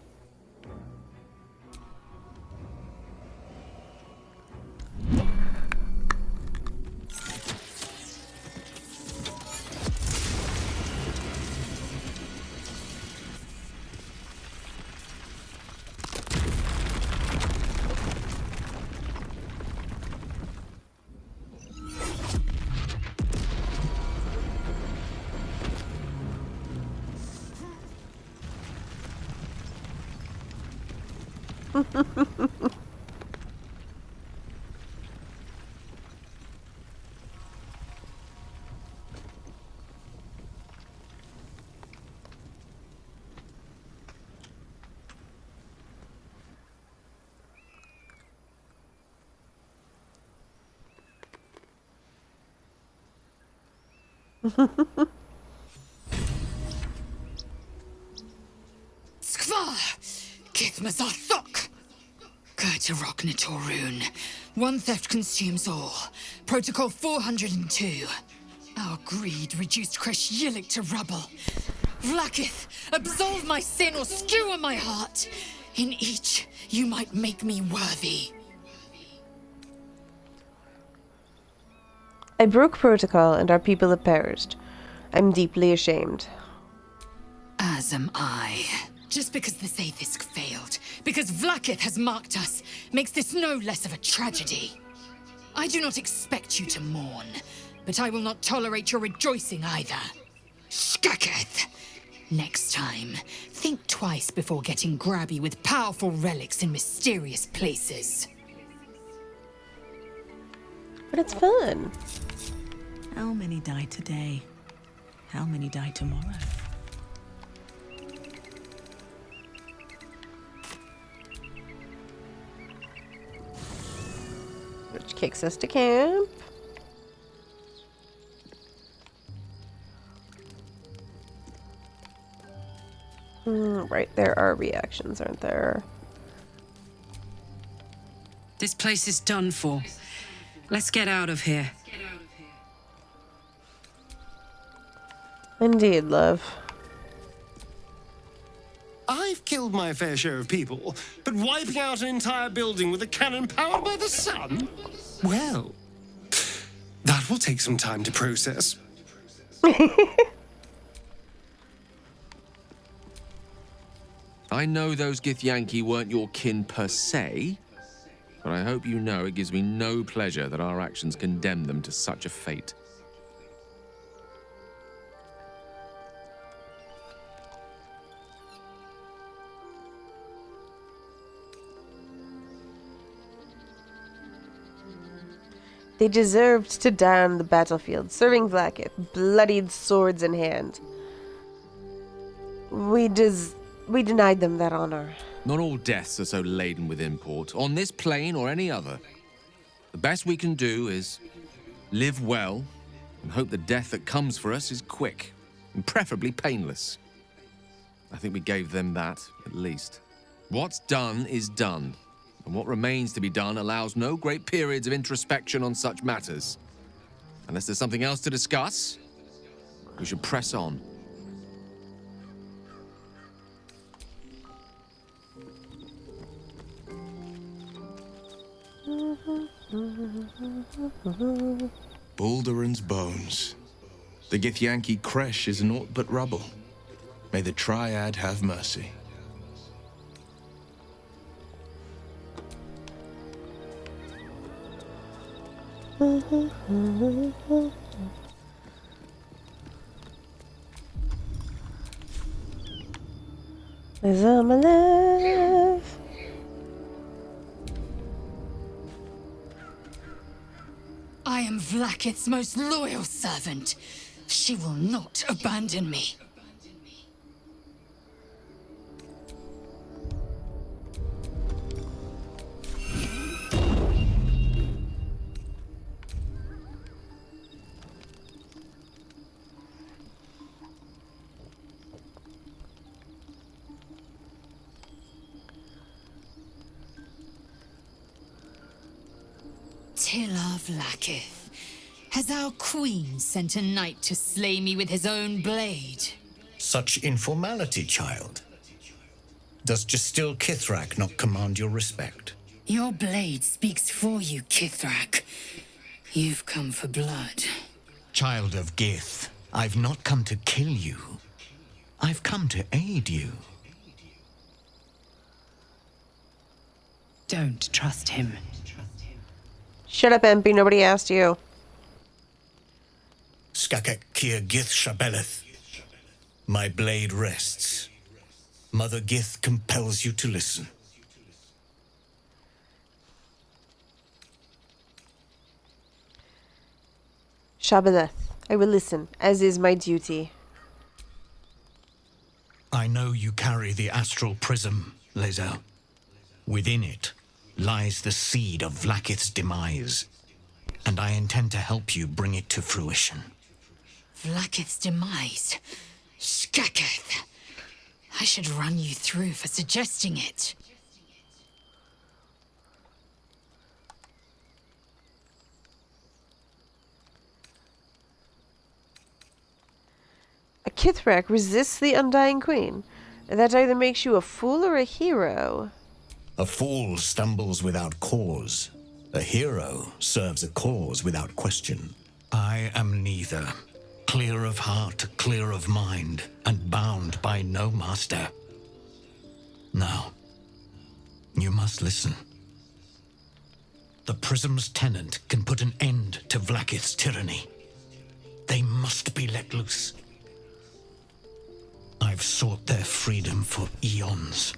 Vas'a'ac! Kith'rak Therezzyn. One theft consumes all. Protocol 402. Our greed reduced creche to rubble. Vlaakith, absolve my sin or skewer my heart. In each, you might make me worthy. I broke protocol and our people have perished. I'm deeply ashamed. As am I. Just because the Zaith'isk failed, because Vlaakith has marked us, makes this no less of a tragedy. I do not expect you to mourn, but I will not tolerate your rejoicing either. Shkaketh! Next time, think twice before getting grabby with powerful relics in mysterious places. But it's fun. How many die today? How many die tomorrow? Which kicks us to camp. Right, there are reactions, aren't there? This place is done for. Let's get out of here. Indeed, love. I've killed my fair share of people, but wiping out an entire building with a cannon powered by the sun? Well, that will take some time to process. I know those Githyanki weren't your kin per se, but I hope you know it gives me no pleasure that our actions condemn them to such a fate. They deserved to die on the battlefield, serving Vlaakith, bloodied swords in hand. We denied them that honor. Not all deaths are so laden with import, on this plane or any other. The best we can do is live well and hope the death that comes for us is quick and preferably painless. I think we gave them that, at least. What's done is done, and what remains to be done allows no great periods of introspection on such matters. Unless there's something else to discuss, we should press on. Balduran's bones. The Githyanki creche is naught but rubble. May the Triad have mercy. Is all my love. I am Vlaakith's most loyal servant. She will not abandon me. Vlaakith, has our queen sent a knight to slay me with his own blade? Such informality, child. Does Ghustil Kith'rak not command your respect? Your blade speaks for you, Kith'rak. You've come for blood. Child of Gith, I've not come to kill you. I've come to aid you. Don't trust him. Shut up, MP. Nobody asked you. Skakek Kier Gith Shabeleth. My blade rests. Mother Gith compels you to listen. Shabeleth. I will listen, as is my duty. I know you carry the astral prism, Lae'zel. Within it lies the seed of Vlaakith's demise, and I intend to help you bring it to fruition. Vlaakith's demise? Skaketh. I should run you through for suggesting it. A Kith'rak resists the Undying Queen. That either makes you a fool or a hero. A fool stumbles without cause. A hero serves a cause without question. I am neither. Clear of heart, clear of mind, and bound by no master. Now, you must listen. The Prism's tenant can put an end to Vlaakith's tyranny. They must be let loose. I've sought their freedom for eons.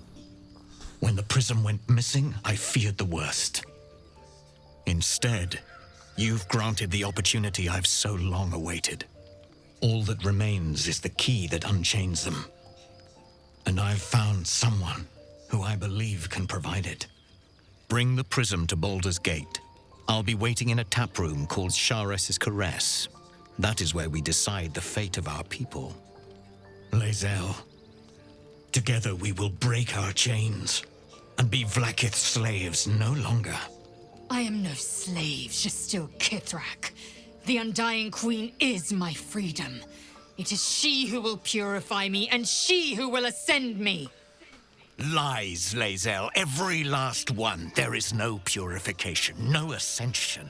When the Prism went missing, I feared the worst. Instead, you've granted the opportunity I've so long awaited. All that remains is the key that unchains them. And I've found someone who I believe can provide it. Bring the Prism to Baldur's Gate. I'll be waiting in a tap room called Hshar'lak's Caress. That is where we decide the fate of our people. Lae'zel, Together we will break our chains and be Vlaakith's slaves no longer. I am no slave, Ghustil Kith'rak. The Undying Queen is my freedom. It is she who will purify me, and she who will ascend me. Lies, Lae'zel, every last one. There is no purification, no ascension.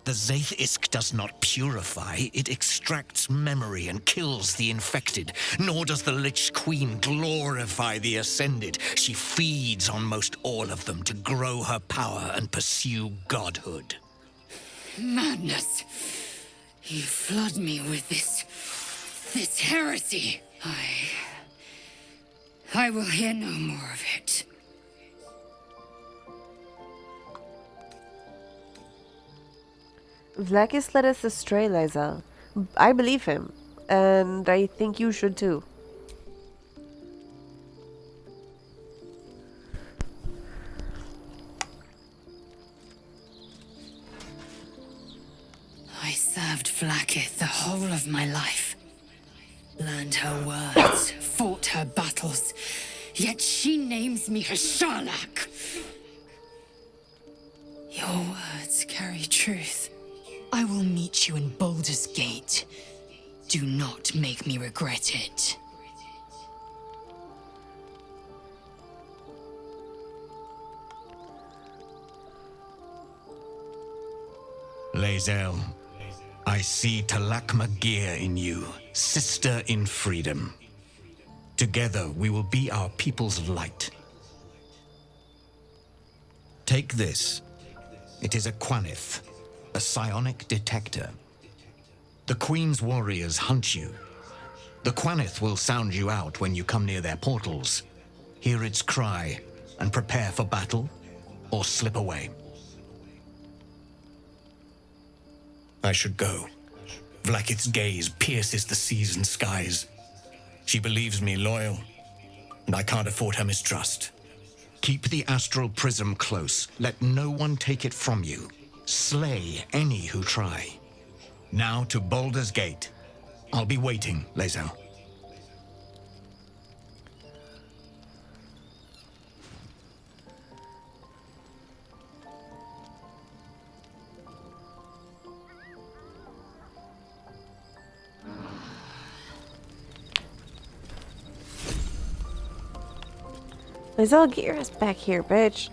The Zaith'isk does not purify, it extracts memory and kills the infected. Nor does the Lich Queen glorify the ascended. She feeds on most all of them to grow her power and pursue godhood. Madness! You flood me with this heresy. I will hear no more of it. Vlaakith led us astray, Lae'zel. I believe him, and I think you should too. I served Vlaakith the whole of my life. Learned her words, fought her battles, yet she names me Hshar'lak. Your words carry truth. I will meet you in Baldur's Gate. Do not make me regret it. Lae'zel, I see Talak Magir in you, sister in freedom. Together we will be our people's light. Take this. It is a Qanith, a psionic detector. The Queen's warriors hunt you. The Qanith will sound you out when you come near their portals. Hear its cry and prepare for battle, or slip away. I should go. Vlaakith's gaze pierces the seas and skies. She believes me loyal, and I can't afford her mistrust. Keep the astral prism close. Let no one take it from you. Slay any who try. Now to Baldur's Gate. I'll be waiting, Lae'zel. Lae'zel, get your ass back here, bitch.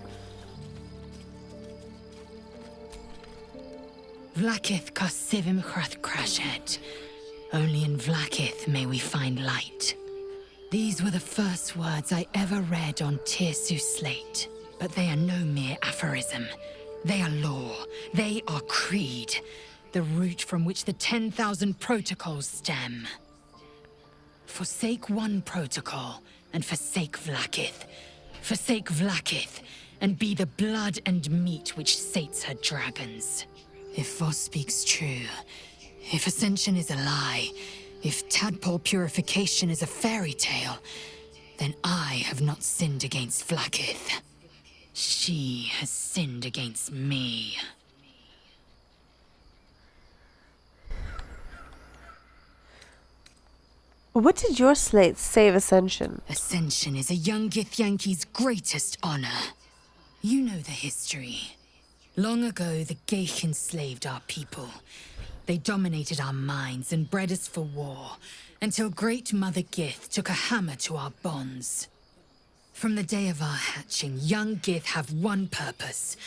Vlaakith kasivim chrath crashet. Only in Vlaakith may we find light. These were the first words I ever read on Tirsu's slate. But they are no mere aphorism. They are law. They are creed. The root from which the 10,000 protocols stem. Forsake one protocol, and forsake Vlaakith. Forsake Vlaakith, and be the blood and meat which sates her dragons. If Voss speaks true, if Ascension is a lie, if tadpole purification is a fairy tale, then I have not sinned against Vlaakith. She has sinned against me. What did your slate say of Ascension? Ascension is a young Githyanki's greatest honor. You know the history. Long ago, the Gale enslaved our people. They dominated our minds and bred us for war, until Great Mother Gith took a hammer to our bonds. From the day of our hatching, young Gith have one purpose: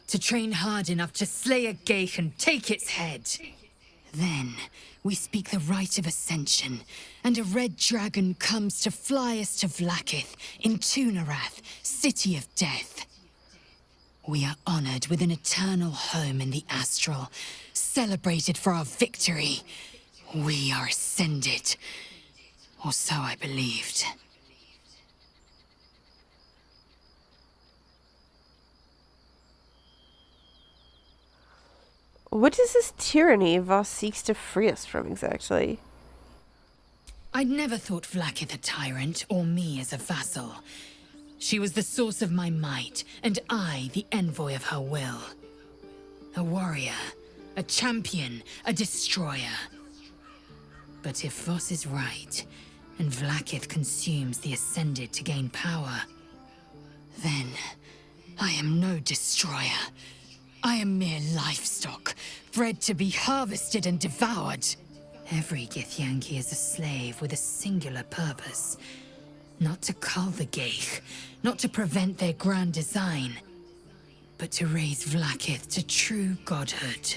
to train hard enough to slay a Gale and take its head. Then, we speak the rite of Ascension, and a red dragon comes to fly us to Vlaakith in Tunarath, City of Death. We are honored with an eternal home in the Astral, celebrated for our victory. We are ascended. Or so I believed. What is this tyranny Voss seeks to free us from exactly? I'd never thought Vlaakith a tyrant, or me as a vassal. She was the source of my might, and I the envoy of her will. A warrior, a champion, a destroyer. But if Voss is right, and Vlaakith consumes the Ascended to gain power, then I am no destroyer. I am mere livestock, bred to be harvested and devoured. Every Githyanki is a slave with a singular purpose. Not to cull the Gale, not to prevent their grand design, but to raise Vlaakith to true godhood.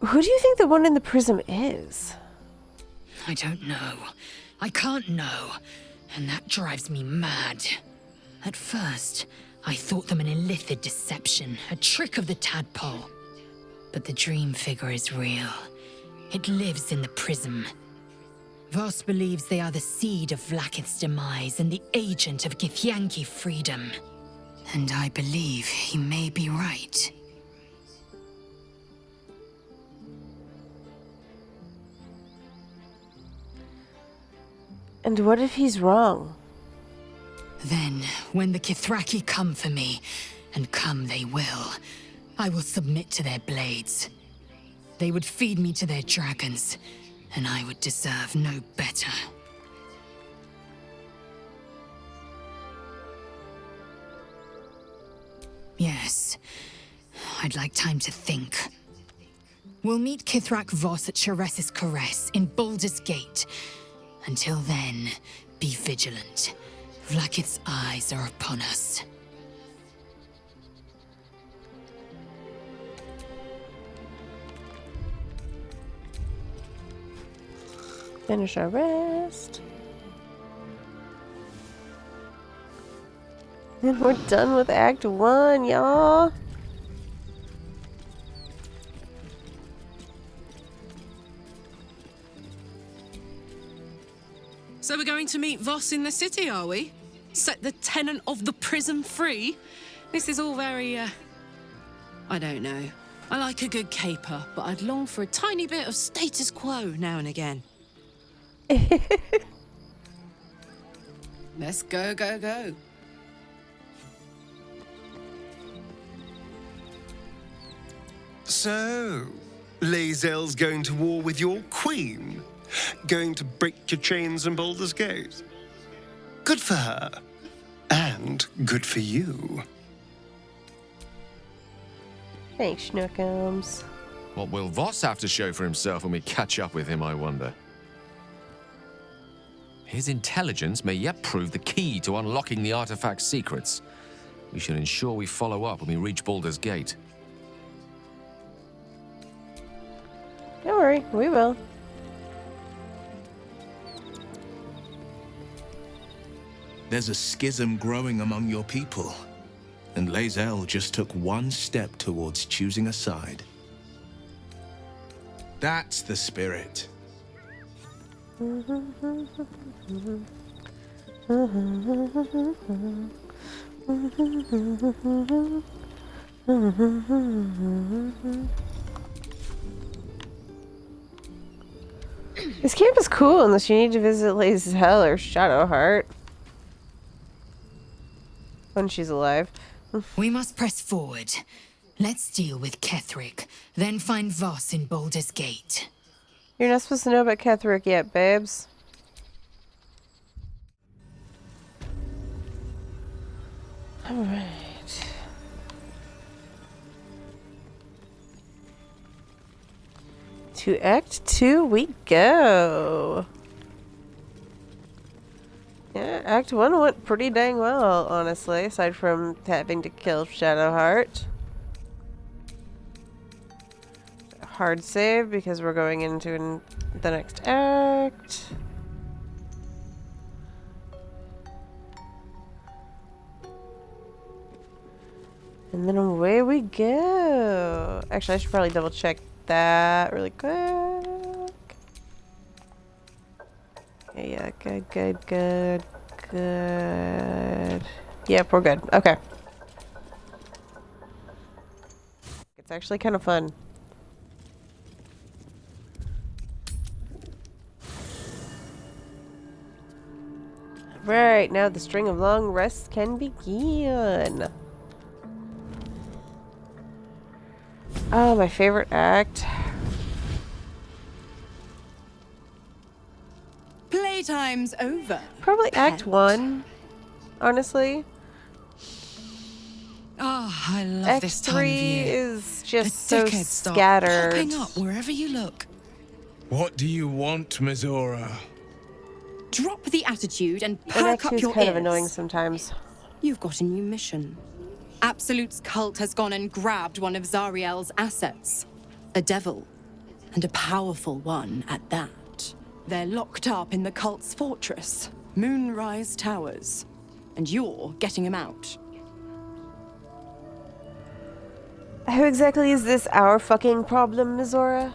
Who do you think the one in the prism is? I don't know. I can't know. And that drives me mad. At first, I thought them an illithid deception, a trick of the tadpole. But the dream figure is real. It lives in the prism. Voss believes they are the seed of Vlaakith's demise and the agent of Githyanki freedom. And I believe he may be right. And what if he's wrong? Then, when the Kithraki come for me, and come they will, I will submit to their blades. They would feed me to their dragons, and I would deserve no better. Yes, I'd like time to think. We'll meet Kith'rak Voss at Hshar'lak's caress in Baldur's Gate. Until then, be vigilant. Vlaakith's eyes are upon us. Finish our rest. And we're done with Act 1, y'all. So we're going to meet Voss in the city, are we? Set the tenant of the prism free? This is all very, I don't know. I like a good caper, but I'd long for a tiny bit of status quo now and again. Let's go, go, go. So, Lae'zel's going to war with your queen? Going to break your chains in Baldur's Gate? Good for her. And good for you. Thanks, Schnookums. What will Voss have to show for himself when we catch up with him, I wonder? His intelligence may yet prove the key to unlocking the artifact's secrets. We should ensure we follow up when we reach Baldur's Gate. Don't worry, we will. There's a schism growing among your people, and Lae'zel just took one step towards choosing a side. That's the spirit. This camp is cool unless you need to visit Lae'zel or Shadowheart. When she's alive. We must press forward. Let's deal with Kith'rak, then find Voss in Baldur's Gate. You're not supposed to know about Kith'rak yet, babes. Alright. To Act 2 we go. Yeah, Act 1 went pretty dang well, honestly, aside from having to kill Shadowheart. Hard save because we're going into the next act. And then away we go. Actually, I should probably double check that really quick. Yeah, good. Yep, we're good. Okay. It's actually kind of fun. Right, now the string of long rests can begin. Oh, my favorite act. playtime's over. Probably Act 1, honestly. Oh, I love Act this time of 3 year. is just The so dickheads start scattered. popping up wherever you look. What do you want, Mizora? Drop the attitude and And perk Act 2 up is your kind ears. of annoying sometimes. You've got a new mission. Absolute's cult has gone and grabbed one of Zariel's assets. A devil. And a powerful one at that. They're locked up in the cult's fortress, Moonrise Towers. And you're getting him out. How exactly is this our fucking problem, Mizora?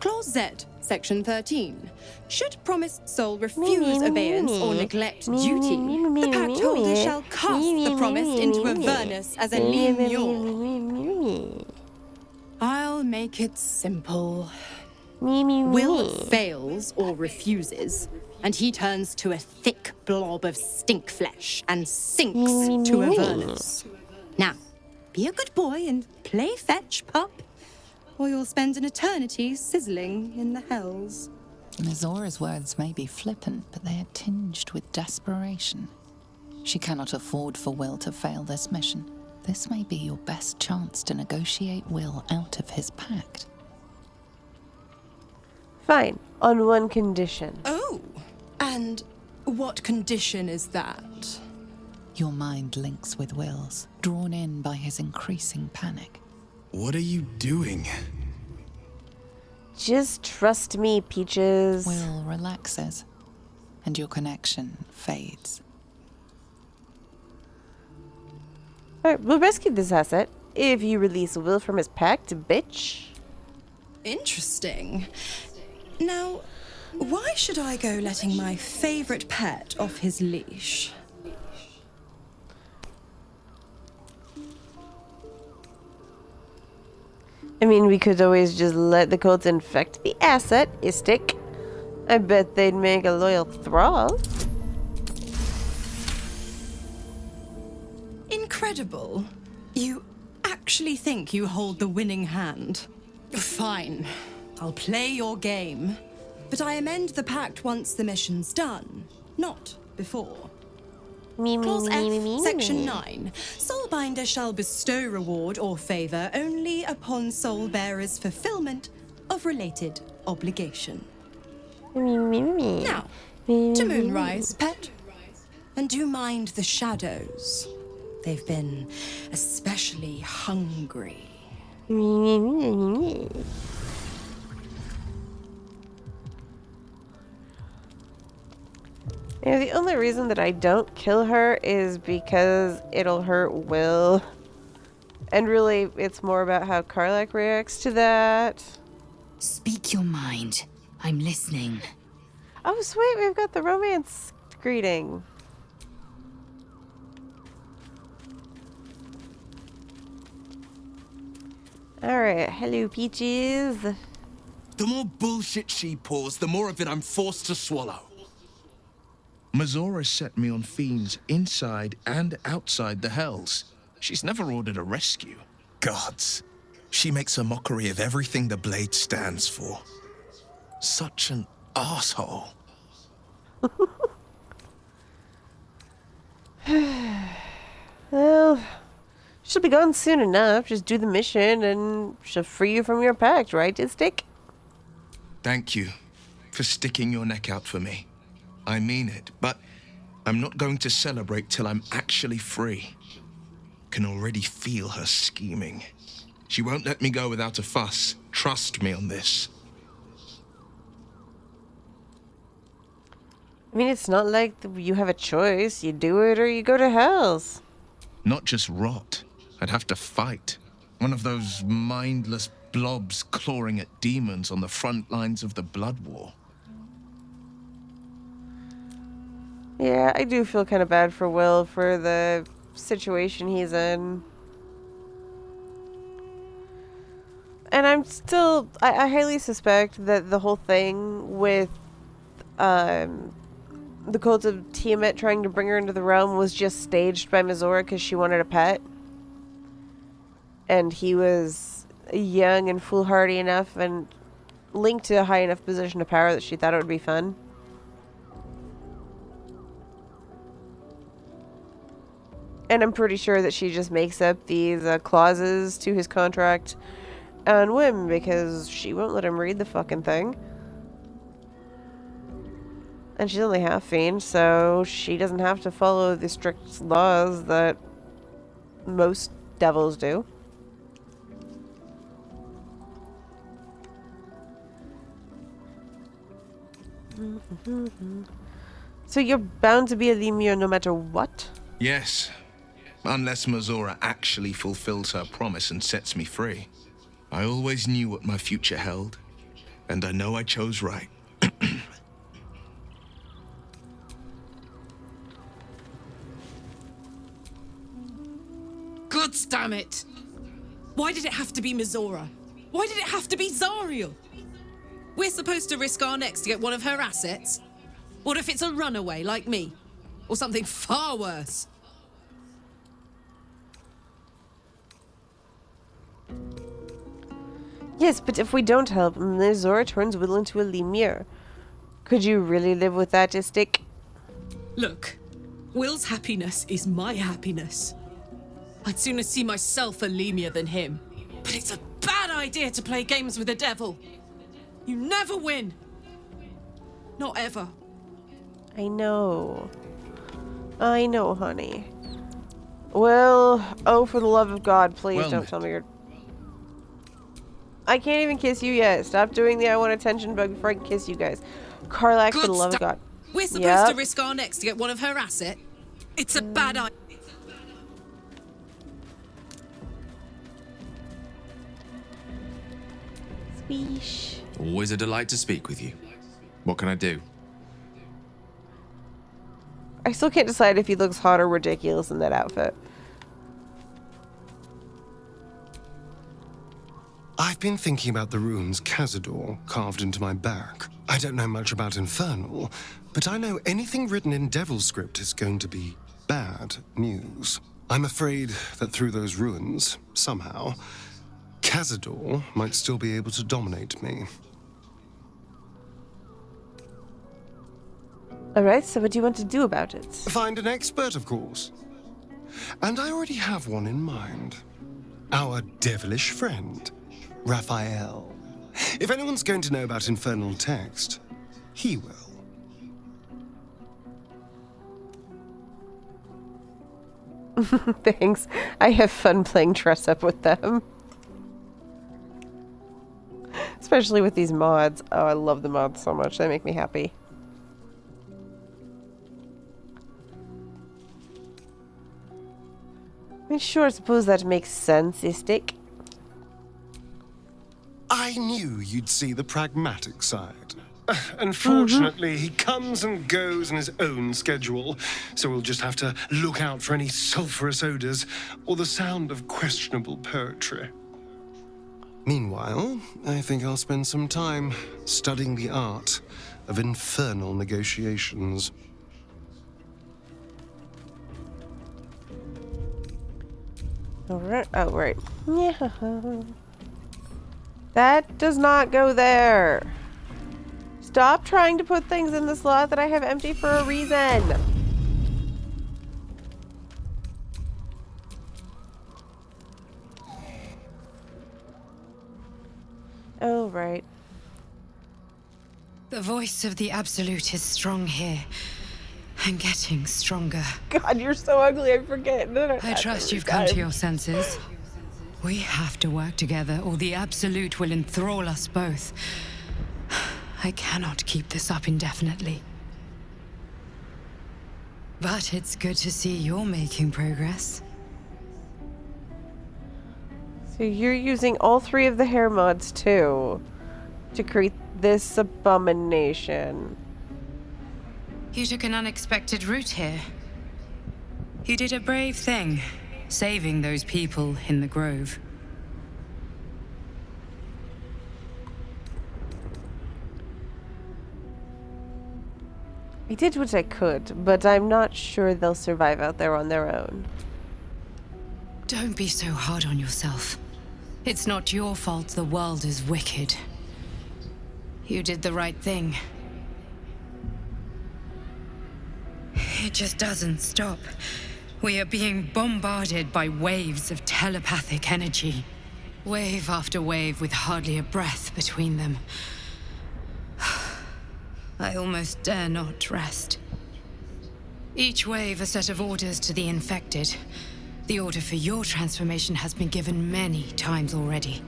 Clause Z, Section 13. Should promised soul refuse abeyance or neglect duty, the pact holder shall cast the promised into Avernus as a lien yaw. I'll make it simple. Wyll fails or refuses, and he turns to a thick blob of stink flesh and sinks to Avernus. Now, be a good boy and play fetch, pup, or you'll spend an eternity sizzling in the hells. Mizora's words may be flippant, but they are tinged with desperation. She cannot afford for Wyll to fail this mission. This may be your best chance to negotiate Wyll out of his pact. Fine, on one condition. Oh, and what condition is that? Your mind links with Wyll's, drawn in by his increasing panic. What are you doing? Just trust me, Peaches. Wyll relaxes, and your connection fades. Alright, we'll rescue this asset if you release Wyll from his pact, bitch. Interesting. Now, why should I go letting my favorite pet off his leash? I mean, we could always just let the cult infect the asset, Istik. I bet they'd make a loyal thrall. Incredible. You actually think you hold the winning hand? Fine. I'll play your game. But I amend the pact once the mission's done, not before. Clause F, Section 9. Soulbinder shall bestow reward or favor only upon soulbearer's fulfillment of related obligation. Now, to Moonrise, pet. And do mind the shadows. They've been especially hungry. Yeah, the only reason that I don't kill her is because it'll hurt Wyll. And really, it's more about how Karlach reacts to that. Speak your mind. I'm listening. Oh, sweet, we've got the romance greeting. Alright, hello, Peaches. The more bullshit she pours, the more of it I'm forced to swallow. Mizora set me on fiends inside and outside the hells. She's never ordered a rescue. Gods. She makes a mockery of everything the blade stands for. Such an asshole. Well, she'll be gone soon enough. Just do the mission and she'll free you from your pact, right, Istik? Thank you for sticking your neck out for me. I mean it, but I'm not going to celebrate till I'm actually free. Can already feel her scheming. She won't let me go without a fuss. Trust me on this. I mean, it's not like you have a choice. You do it or you go to hells. Not just rot. I'd have to fight. One of those mindless blobs clawing at demons on the front lines of the Blood War. Yeah, I do feel kind of bad for Wyll for the situation he's in. And I'm still... I highly suspect that the whole thing with the cult of Tiamat trying to bring her into the realm was just staged by Mizora because she wanted a pet. And he was young and foolhardy enough and linked to a high enough position of power that she thought it would be fun. And I'm pretty sure that she just makes up these clauses to his contract on whim because she won't let him read the fucking thing. And she's only half fiend, so she doesn't have to follow the strict laws that most devils do. So you're bound to be a Lemure no matter what? Yes. Unless Mizora actually fulfills her promise and sets me free. I always knew what my future held, and I know I chose right. God damn it! Why did it have to be Mizora? Why did it have to be Zariel? We're supposed to risk our necks to get one of her assets? What if it's a runaway like me? Or something far worse? Yes, but if we don't help, Mizora turns Wyll into a Lemure. Could you really live with that, Istik? Look, Wyll's happiness is my happiness. I'd sooner see myself a Lemure than him. But it's a bad idea to play games with the devil. You never win. Not ever. I know. I know, honey. Well, oh, for the love of God, please Well don't met. tell me you're... I can't even kiss you yet. Stop doing the I want attention bug before I can kiss you guys. Karlach, for the love of God. We're supposed to risk our necks to get one of her assets. It's a bad idea. Speesh. Always a delight to speak with you. What can I do? I still can't decide if he looks hot or ridiculous in that outfit. I've been thinking about the runes Cazador carved into my back. I don't know much about Infernal, but I know anything written in Devil script is going to be bad news. I'm afraid that through those runes, somehow, Cazador might still be able to dominate me. Alright, so what do you want to do about it? Find an expert, of course. And I already have one in mind. Our devilish friend, Raphael. If anyone's going to know about infernal text, he will. Thanks. I have fun playing dress up with them. Especially with these mods. Oh, I love the mods so much. They make me happy. I mean, sure, I suppose that makes sense, Istik. I knew you'd see the pragmatic side. Unfortunately, he comes and goes on his own schedule, so we'll just have to look out for any sulphurous odors or the sound of questionable poetry. Meanwhile, I think I'll spend some time studying the art of infernal negotiations. Alright, oh, right. Yeah. That does not go there. Stop trying to put things in the slot that I have empty for a reason. Oh, right. The voice of the Absolute is strong here. And getting stronger. God, you're so ugly, I forget. I trust you've come to your senses. We have to work together, or the Absolute will enthrall us both. I cannot keep this up indefinitely. But it's good to see you're making progress. So you're using all 3 of the hair mods, too, to create this abomination. You took an unexpected route here. You did a brave thing, saving those people in the grove. I did what I could, but I'm not sure they'll survive out there on their own. Don't be so hard on yourself. It's not your fault the world is wicked. You did the right thing. It just doesn't stop We are being bombarded by waves of telepathic energy. Wave after wave with hardly a breath between them. I almost dare not rest. Each wave a set of orders to the infected. The order for your transformation has been given many times already.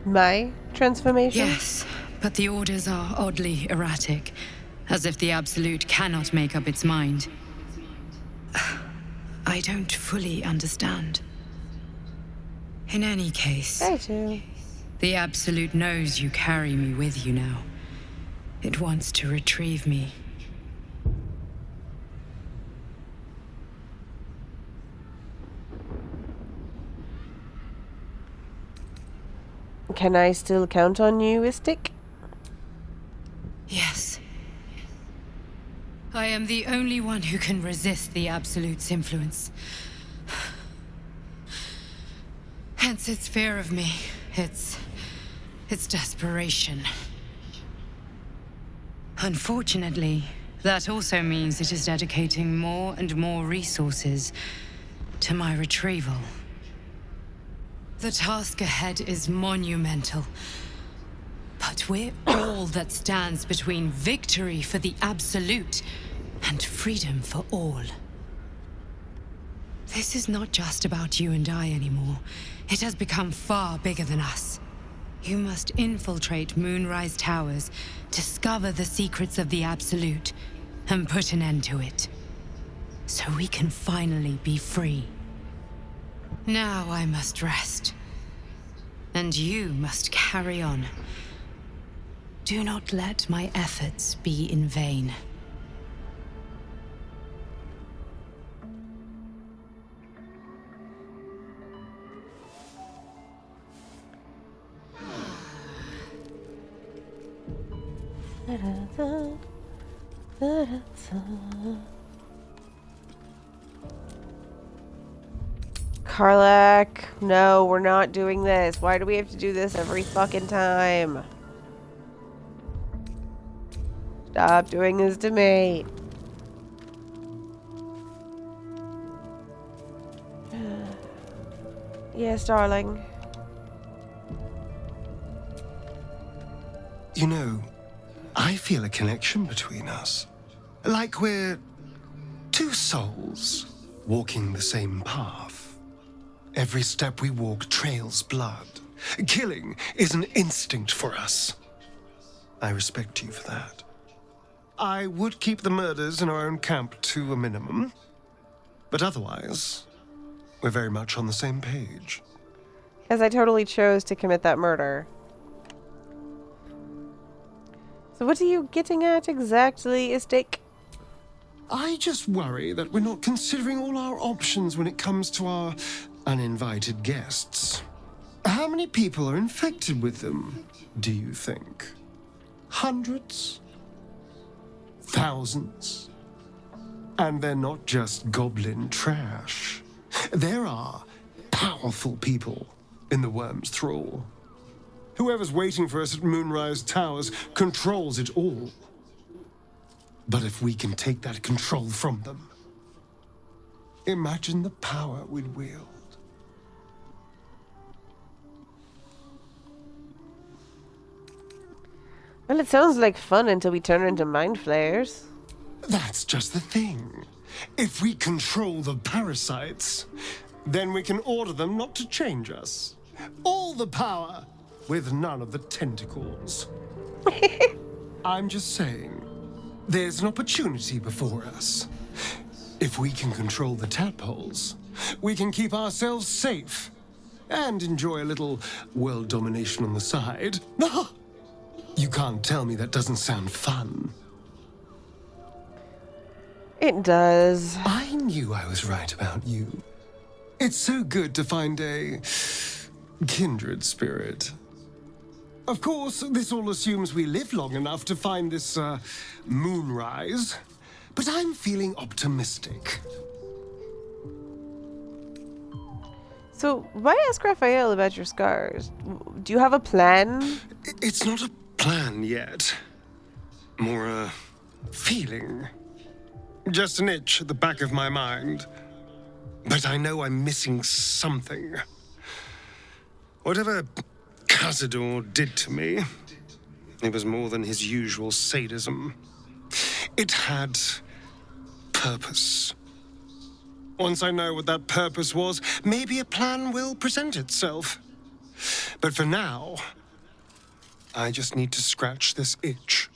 My transformation? Yes, but the orders are oddly erratic, as if the Absolute cannot make up its mind. I don't fully understand. In any case, I do. The Absolute knows you carry me with you now. It wants to retrieve me. Can I still count on you, Istik? Yes. I am the only one who can resist the Absolute's influence. Hence its fear of me, its desperation. Unfortunately, that also means it is dedicating more and more resources to my retrieval. The task ahead is monumental. But we're all that stands between victory for the Absolute and freedom for all. This is not just about you and I anymore. It has become far bigger than us. You must infiltrate Moonrise Towers, discover the secrets of the Absolute, and put an end to it. So we can finally be free. Now I must rest. And you must carry on. Do not let my efforts be in vain. Karlach, no, we're not doing this. Why do we have to do this every fucking time? Stop doing this to me. Yes, darling. You know, I feel a connection between us. Like we're two souls walking the same path. Every step we walk trails blood. Killing is an instinct for us. I respect you for that. I would keep the murders in our own camp to a minimum. But otherwise, we're very much on the same page. As I totally chose to commit that murder. So what are you getting at exactly, Istik? I just worry that we're not considering all our options when it comes to our uninvited guests. How many people are infected with them, do you think? Hundreds? Thousands? And they're not just goblin trash. There are powerful people in the Worm's thrall. Whoever's waiting for us at Moonrise Towers controls it all. But if we can take that control from them, imagine the power we'd wield. Well, it sounds like fun until we turn into mind flayers. That's just the thing. If we control the parasites, then we can order them not to change us. All the power, with none of the tentacles. I'm just saying, there's an opportunity before us. If we can control the tadpoles, we can keep ourselves safe and enjoy a little world domination on the side. You can't tell me that doesn't sound fun. It does. I knew I was right about you. It's so good to find a kindred spirit. Of course, this all assumes we live long enough to find this, moonrise. But I'm feeling optimistic. So, why ask Raphael about your scars? Do you have a plan? It's not a plan yet. more feeling. Just an itch at the back of my mind. But I know I'm missing something. Whatever Khazad-dûr did to me, it was more than his usual sadism. It had purpose. Once I know what that purpose was, maybe a plan will present itself. But for now, I just need to scratch this itch.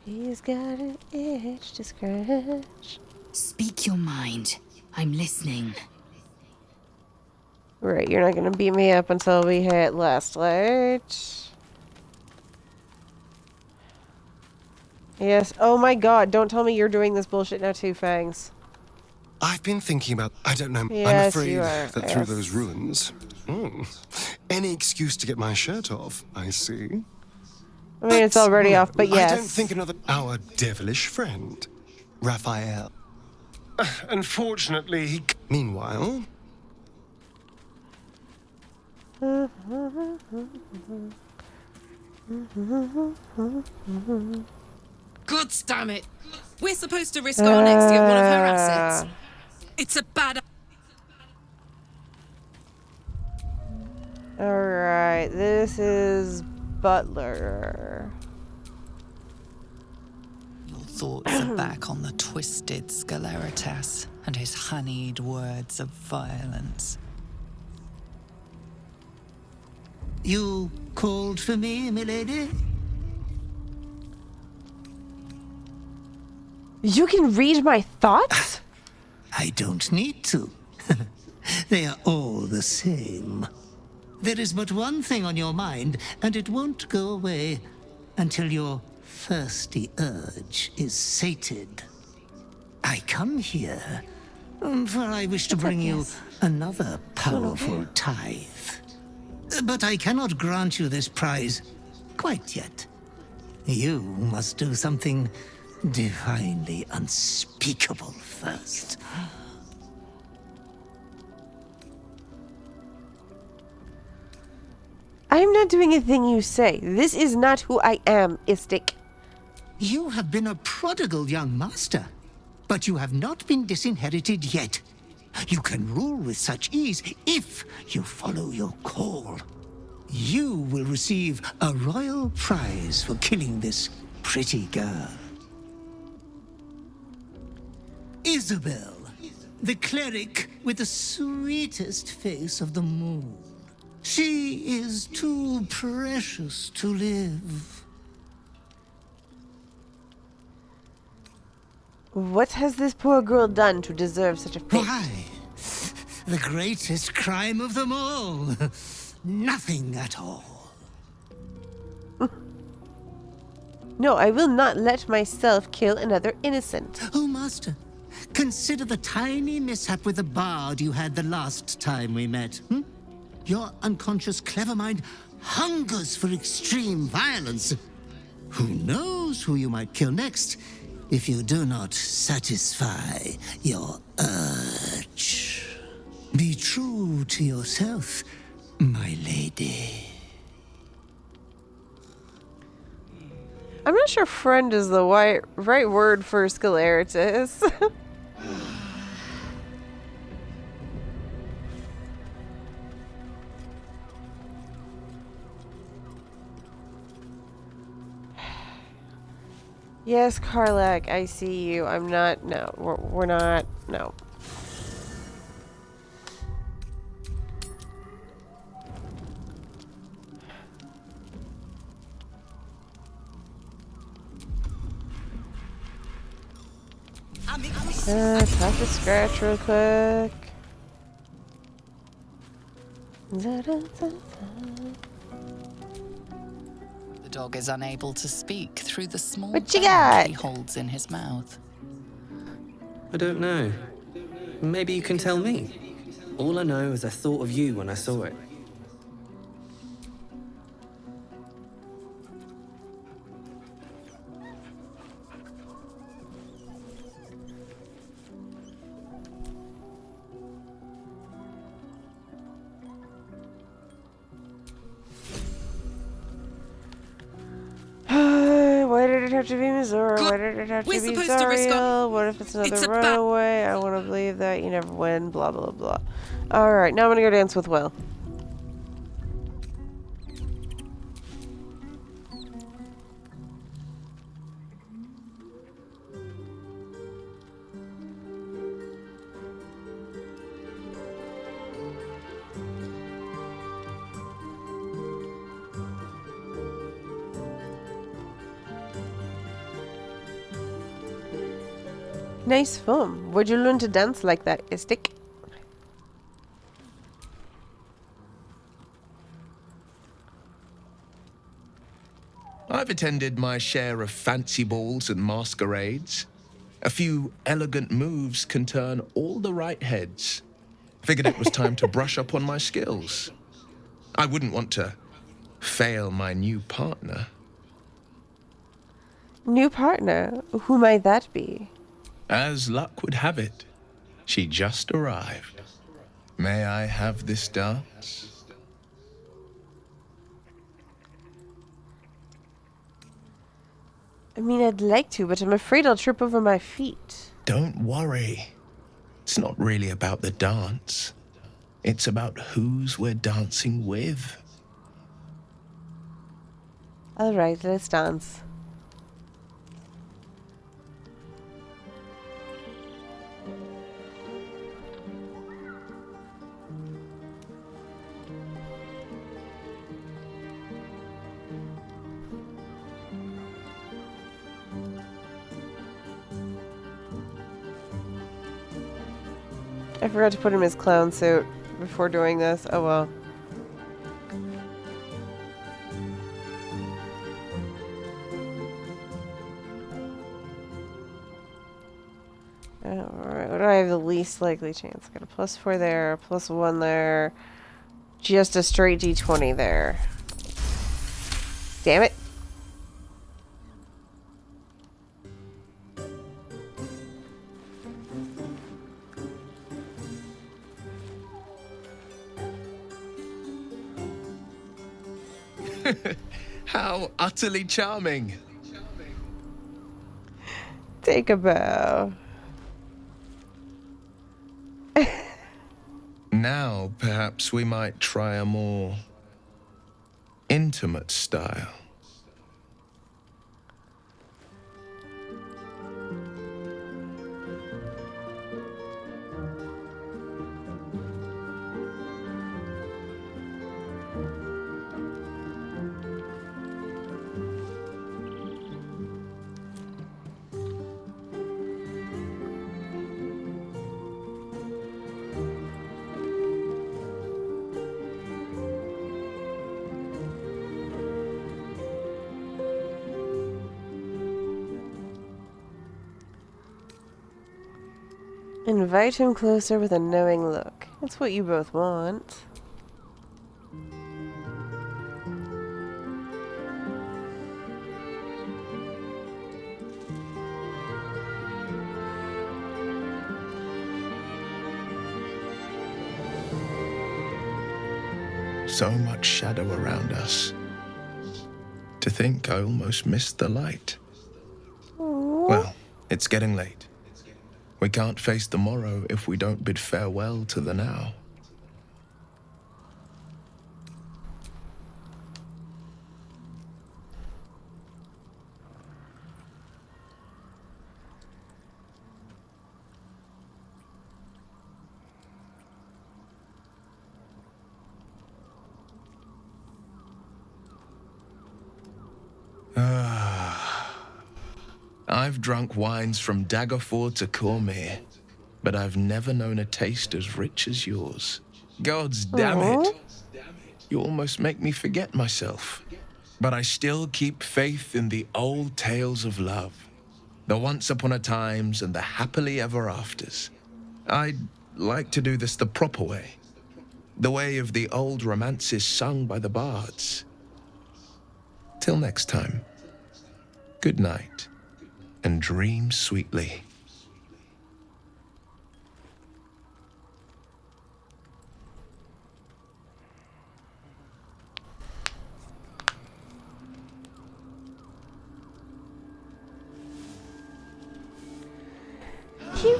He's got an itch to scratch. Speak your mind. I'm listening. Right, you're not gonna beat me up until we hit last light. Yes. Oh my god, don't tell me you're doing this bullshit now too, Fangs. I've been thinking about... I don't know. Yes, I'm afraid you are. that through those ruins... any excuse to get my shirt off, I see. I mean, it's already off, but yes. I don't think another... Our devilish friend, Raphael. Unfortunately, he... Meanwhile... God damn it! We're supposed to risk our necks to get one of her assets. It's a bad... Alright, this is Butler. Your thoughts are back on the twisted Scleritas and his honeyed words of violence. You called for me, milady? You can read my thoughts? I don't need to. They are all the same. There is but one thing on your mind, and it won't go away until your thirsty urge is sated. I come here, for I wish to bring you another powerful tithe. But I cannot grant you this prize quite yet. You must do something divinely unspeakable first. I'm not doing a thing you say. This is not who I am, Istik. You have been a prodigal young master, but you have not been disinherited yet. You can rule with such ease if you follow your call. You will receive a royal prize for killing this pretty girl. Isobel, the cleric with the sweetest face of them all. She is too precious to live. What has this poor girl done to deserve such a fate? Why? The greatest crime of them all. Nothing at all. No, I will not let myself kill another innocent. Oh, Master, consider the tiny mishap with the bard you had the last time we met. Your unconscious clever mind hungers for extreme violence. Who knows who you might kill next if you do not satisfy your urge. Be true to yourself, my lady. I'm not sure friend is the right word for Scleritas. Yes, Karlach, I see you. I'm not. No, we're not. No. Talk to Scratch real quick. The dog is unable to speak through the small What you bag got? he holds in his mouth. I don't know. Maybe you can tell me. All I know is I thought of you when I saw it. it have to be Mizora? Why did it have to We're be supposed to risk Zariel? What if it's another It's runaway? I want to believe that. You never win. Blah, blah, blah. Alright, now I'm gonna go dance with Wyll. Nice film. Where'd you learn to dance like that, Istik? I've attended my share of fancy balls and masquerades. A few elegant moves can turn all the right heads. Figured it was time to brush up on my skills. I wouldn't want to fail my new partner. New partner? Who might that be? As luck would have it, she just arrived. May I have this dance? I mean, I'd like to, but I'm afraid I'll trip over my feet. Don't worry. It's not really about the dance. It's about whose we're dancing with. Alright, let's dance. I forgot to put him in his clown suit before doing this. Oh well. Alright, what do I have the least likely chance? Got a +4 there, +1 there. Just a straight D20 there. Damn it. How utterly charming. Take a bow. Now, perhaps we might try a more intimate style. Invite him closer with a knowing look. That's what you both want. So much shadow around us. To think I almost missed the light. Aww. Well, it's getting late. We can't face the morrow if we don't bid farewell to the now. I've drunk wines from Daggerford to Cormyr, but I've never known a taste as rich as yours. Gods damn it! You almost make me forget myself. But I still keep faith in the old tales of love. The once upon a times and the happily ever afters. I'd like to do this the proper way. The way of the old romances sung by the bards. Till next time, good night. And dream sweetly.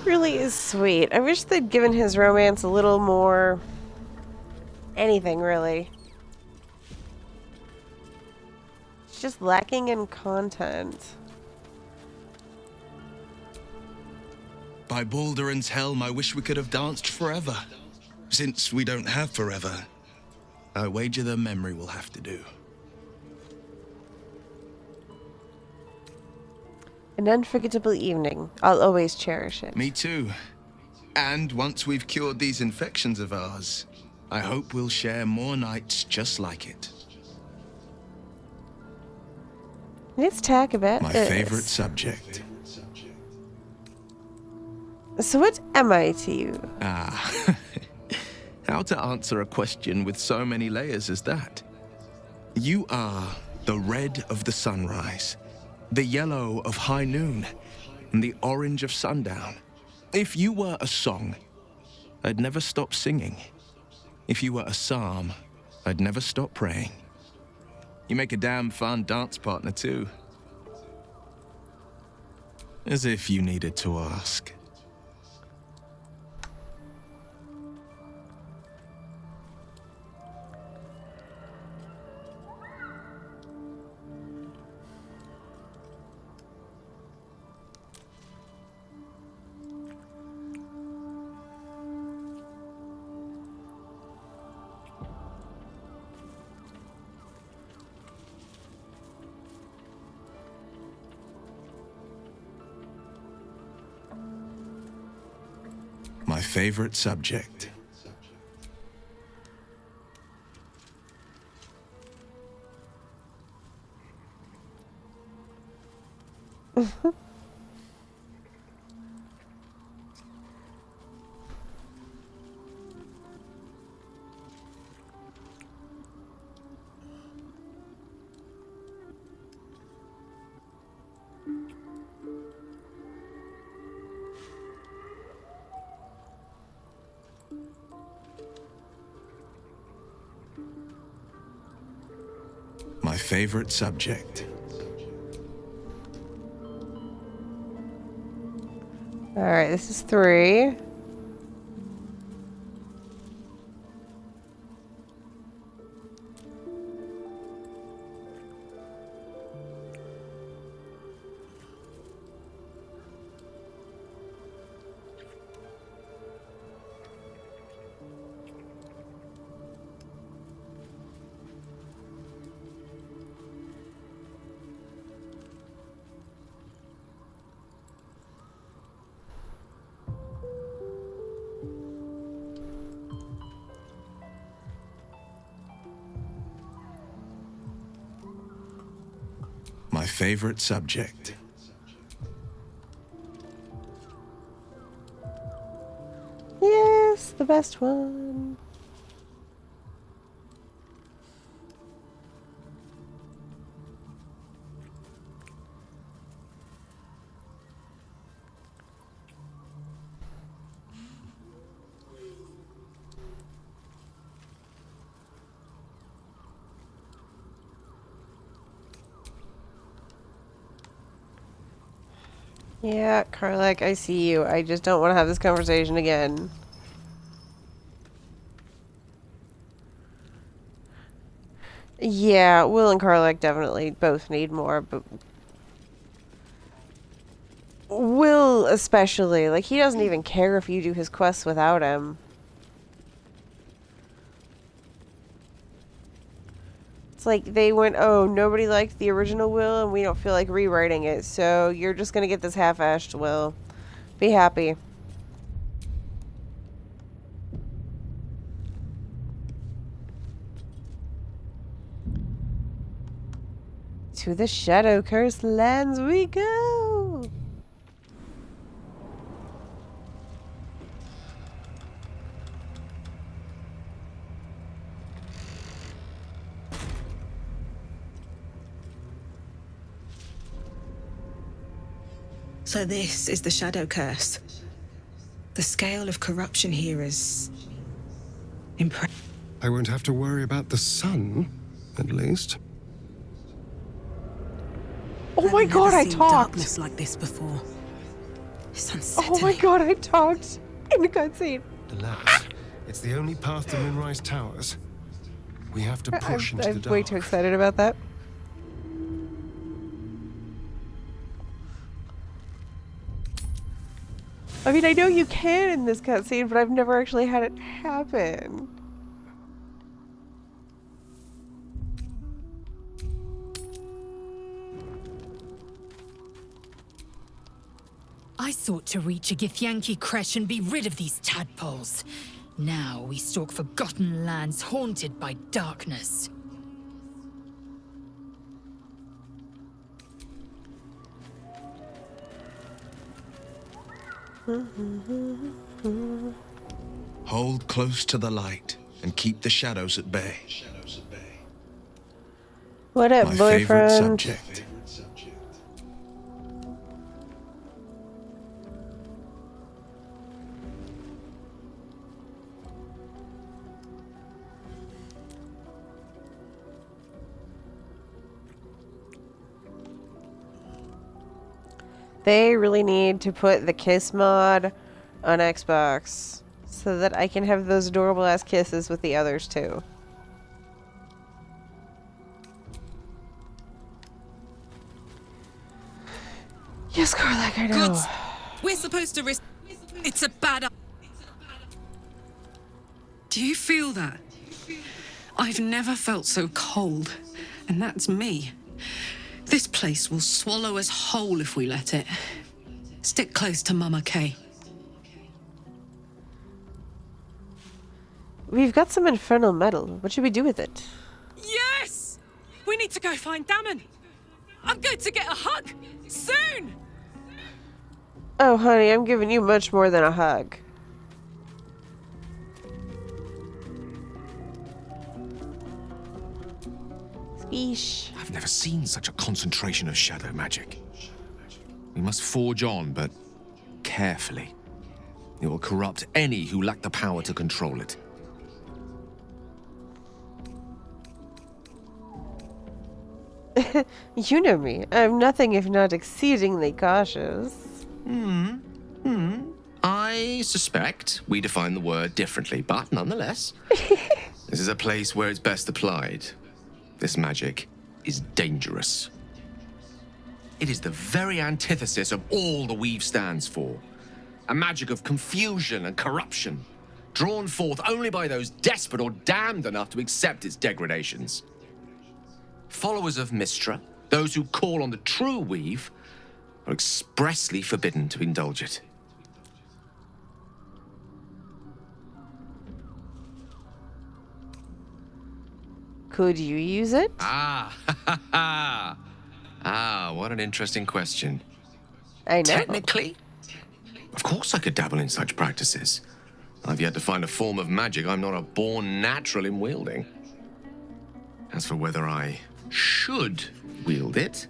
really is sweet. I wish they'd given his romance a little more... anything, really. It's just lacking in content. By Balduran's helm, I wish we could have danced forever. Since we don't have forever, I wager the memory will have to do. An unforgettable evening. I'll always cherish it. Me too. And once we've cured these infections of ours, I hope we'll share more nights just like it. Let's talk about My this. favorite subject. So what am I to you? Ah. How to answer a question with so many layers as that? You are the red of the sunrise, the yellow of high noon, and the orange of sundown. If you were a song, I'd never stop singing. If you were a psalm, I'd never stop praying. You make a damn fun dance partner too. As if you needed to ask. My favorite subject. My favorite subject. Alright, this is 3. My favorite subject. Yes, the best one. Yeah, Karlach, I see you. I just don't want to have this conversation again. Yeah, Wyll and Karlach definitely both need more, but Wyll especially. Like, he doesn't even care if you do his quests without him. It's like they went, oh, nobody liked the original Wyll and we don't feel like rewriting it, so you're just gonna get this half-assed Wyll. Be happy. To the shadow-cursed lands we go! So this is the Shadow Curse. The scale of corruption here is impressive. I won't have to worry about the sun, at least. Oh my god, I talked! Darkness like this before. Oh my god, I talked in the cutscene. Alas, it's the only path to Moonrise Towers. We have to push into the I'm dark. way too excited about that. I mean, I know you can in this cutscene, but I've never actually had it happen. I sought to reach a Githyanki creche and be rid of these tadpoles. Now we stalk forgotten lands haunted by darkness. Hold close to the light and keep the shadows at bay. What up, My boyfriend? favorite subject. They really need to put the kiss mod on Xbox so that I can have those adorable ass kisses with the others too. Yes, Karlach, I know. Good. We're supposed to risk. It's a bad. Do you feel that? I've never felt so cold, and that's me. This place will swallow us whole if we let it. Stick close to Mama Kay. We've got some infernal metal. What should we do with it? Yes! We need to go find Dammon. I'm going to get a hug soon. Oh, honey, I'm giving you much more than a hug. Speesh. I've never seen such a concentration of shadow magic. We must forge on, but carefully. It will corrupt any who lack the power to control it. You know me. I'm nothing if not exceedingly cautious. I suspect we define the word differently, but nonetheless, this is a place where it's best applied. This magic is dangerous. It is the very antithesis of all the Weave stands for. A magic of confusion and corruption, drawn forth only by those desperate or damned enough to accept its degradations. Followers of Mystra, those who call on the true Weave, are expressly forbidden to indulge it. Could you use it? Ah, what an interesting question. I know. Technically, of course I could dabble in such practices. I've yet to find a form of magic I'm not a born natural in wielding. As for whether I should wield it,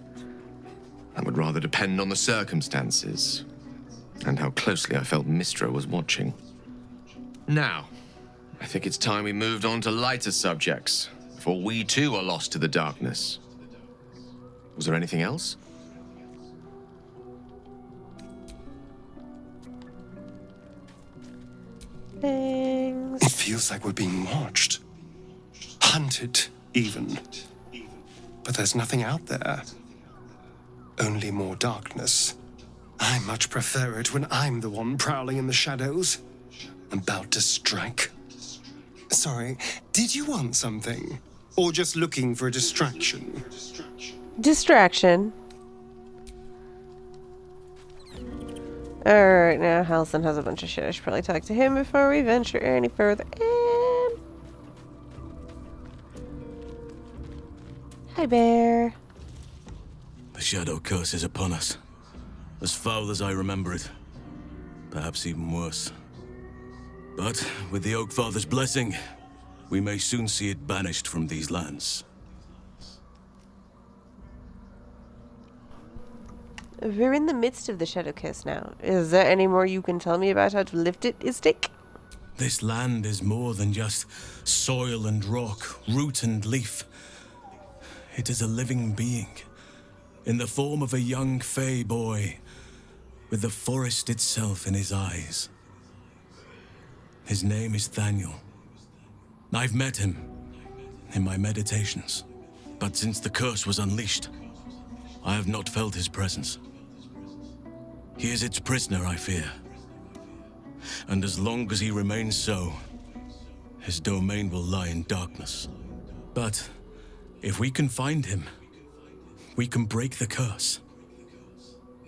that would rather depend on the circumstances and how closely I felt Mystra was watching. Now, I think it's time we moved on to lighter subjects, for we too are lost to the darkness. Was there anything else? Things. It feels like we're being watched. Hunted, even. But there's nothing out there. Only more darkness. I much prefer it when I'm the one prowling in the shadows. About to strike. Sorry, did you want something? Or just looking for a distraction? Distraction. Alright, now Halsin has a bunch of shit. I should probably talk to him before we venture any further in. Hi, Bear. The shadow curse is upon us. As foul as I remember it. Perhaps even worse. But with the Oak Father's blessing, we may soon see it banished from these lands. We're in the midst of the Shadow Curse now. Is there any more you can tell me about how to lift it, Istik? This land is more than just soil and rock, root and leaf. It is a living being, in the form of a young Fey boy, with the forest itself in his eyes. His name is Thaniel. I've met him in my meditations, but since the curse was unleashed, I have not felt his presence. He is its prisoner, I fear. And as long as he remains so, his domain will lie in darkness. But if we can find him, we can break the curse.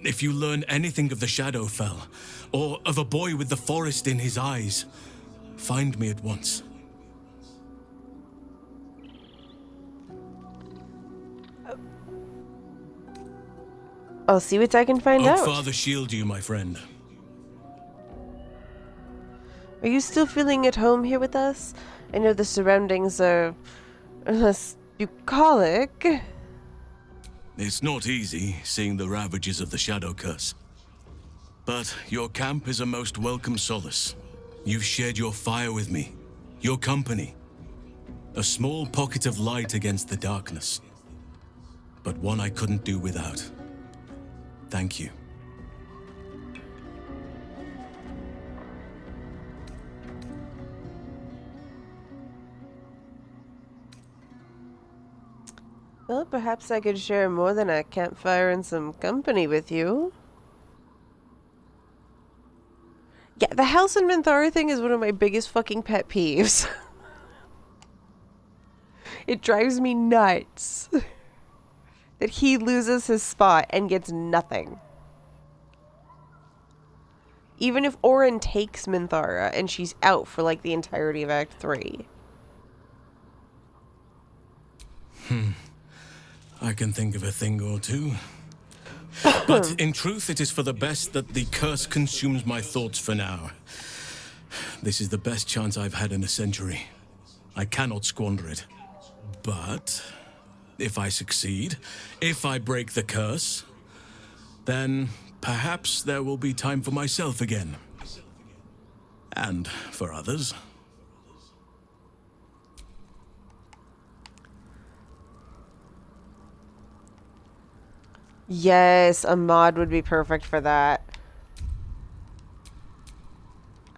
If you learn anything of the Shadowfell, or of a boy with the forest in his eyes, find me at once. I'll see what I can find out. Father shield you, my friend. Are you still feeling at home here with us? I know the surroundings are less bucolic. It's not easy, seeing the ravages of the Shadow Curse. But your camp is a most welcome solace. You've shared your fire with me, your company. A small pocket of light against the darkness. But one I couldn't do without. Thank you. Well, perhaps I could share more than a campfire and some company with you. Yeah, the Halsin Minthara thing is one of my biggest fucking pet peeves. It drives me nuts that he loses his spot and gets nothing. Even if Orin takes Minthara and she's out for like the entirety of Act 3. I can think of a thing or two. But in truth, it is for the best that the curse consumes my thoughts for now. This is the best chance I've had in a century. I cannot squander it. But if I succeed, if I break the curse, then perhaps there will be time for myself again. And for others. Yes, a mod would be perfect for that.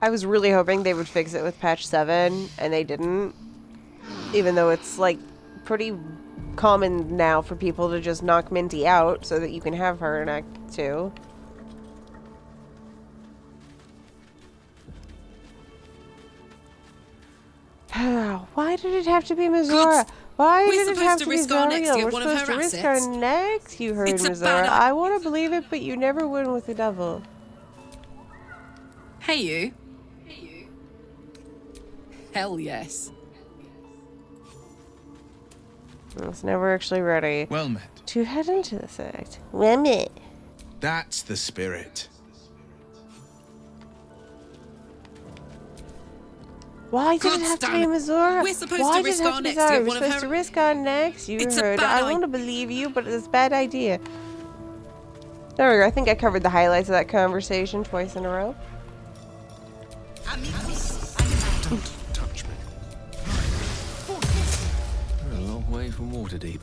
I was really hoping they would fix it with patch 7, and they didn't. Even though it's, like, pretty common now for people to just knock Minty out so that you can have her in Act 2. Why did it have to be Mizora? Why did it have to be Zariel? We're supposed to risk our necks, you heard, Mizora. I want to believe it, but you never win with the devil. Hey, you. Hell yes. I was never actually ready Well met. to head into this act. Well met. That's the spirit. Why did it have to be Mizora? We're supposed Why to did it risk have our to be necks Zara? to We're one of supposed to her- risk our necks. You It's a heard. bad I want to believe you, but it's a bad idea. There we go. I think I covered the highlights of that conversation twice in a row. Don't touch me. We're a long way from Waterdeep.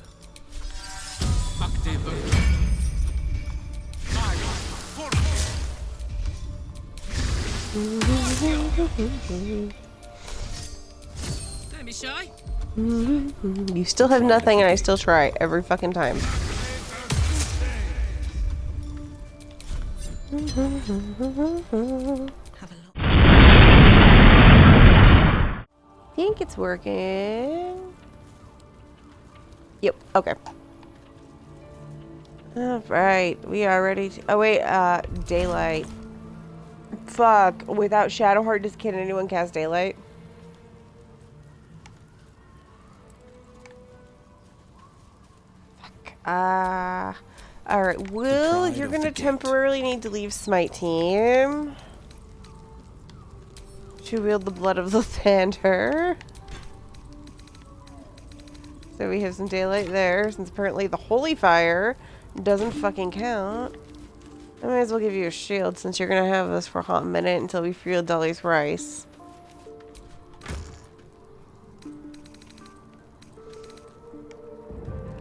Don't be shy. You still have nothing, and I still try every fucking time. Think it's working. Yep. Okay. All right, we are ready to. Oh wait, daylight. Fuck. Without Shadowheart, can anyone cast daylight? Fuck. Alright, Wyll, you're gonna temporarily need to leave Smite Team to wield the Blood of Lathander. So we have some daylight there, since apparently the Holy Fire doesn't fucking count. I might as well give you a shield, since you're gonna have this for a hot minute until we feel Dolly's Rice.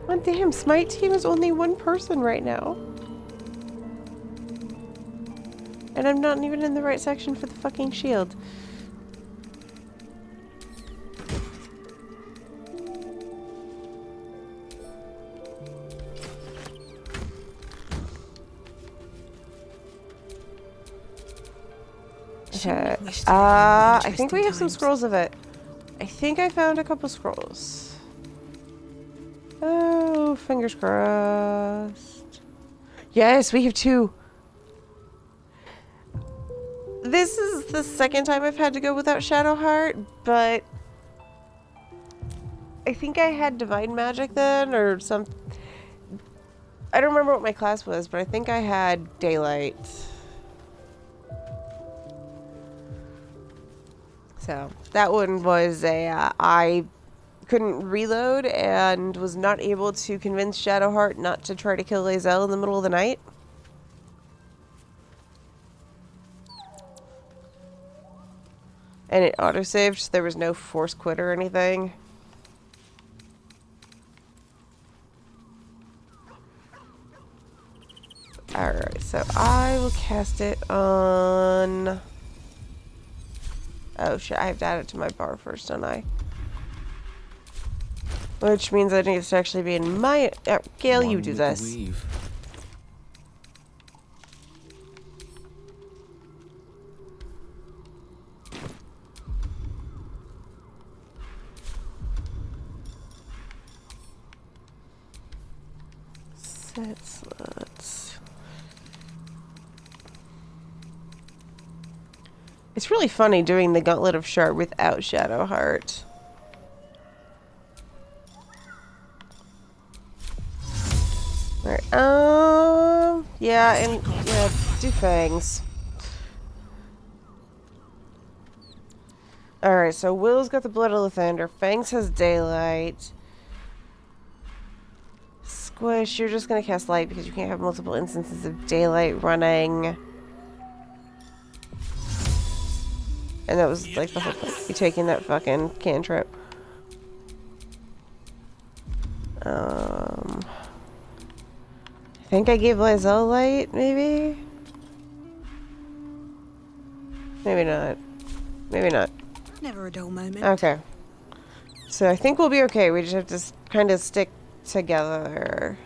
Oh damn, Smite Team is only one person right now. And I'm not even in the right section for the fucking shield. Okay. I think we have some scrolls of it. I think I found a couple scrolls. Oh, fingers crossed. Yes, we have 2. This is the second time I've had to go without Shadowheart, but I think I had Divine Magic then, or some... I don't remember what my class was, but I think I had Daylight. So, that one was a, I couldn't reload and was not able to convince Shadowheart not to try to kill Lae'zel in the middle of the night. And it autosaved, so there was no force quit or anything. Alright, so I will cast it on... Oh shit, I have to add it to my bar first, don't I? Which means it needs to actually be in my... Gale, you do this. Set slots. It's really funny doing the Gauntlet of Shard without Shadowheart. Alright, yeah, and, yeah, do fangs. Alright, so Wyll's got the Blood of Lathander, Fangs has Daylight. Squish, you're just gonna cast Light because you can't have multiple instances of Daylight running. And that was like the whole point. You taking that fucking cantrip. I think I gave Lae'zel Light, maybe? Maybe not. Maybe not. Never a dull moment. Okay. So I think we'll be okay. We just have to kind of stick together.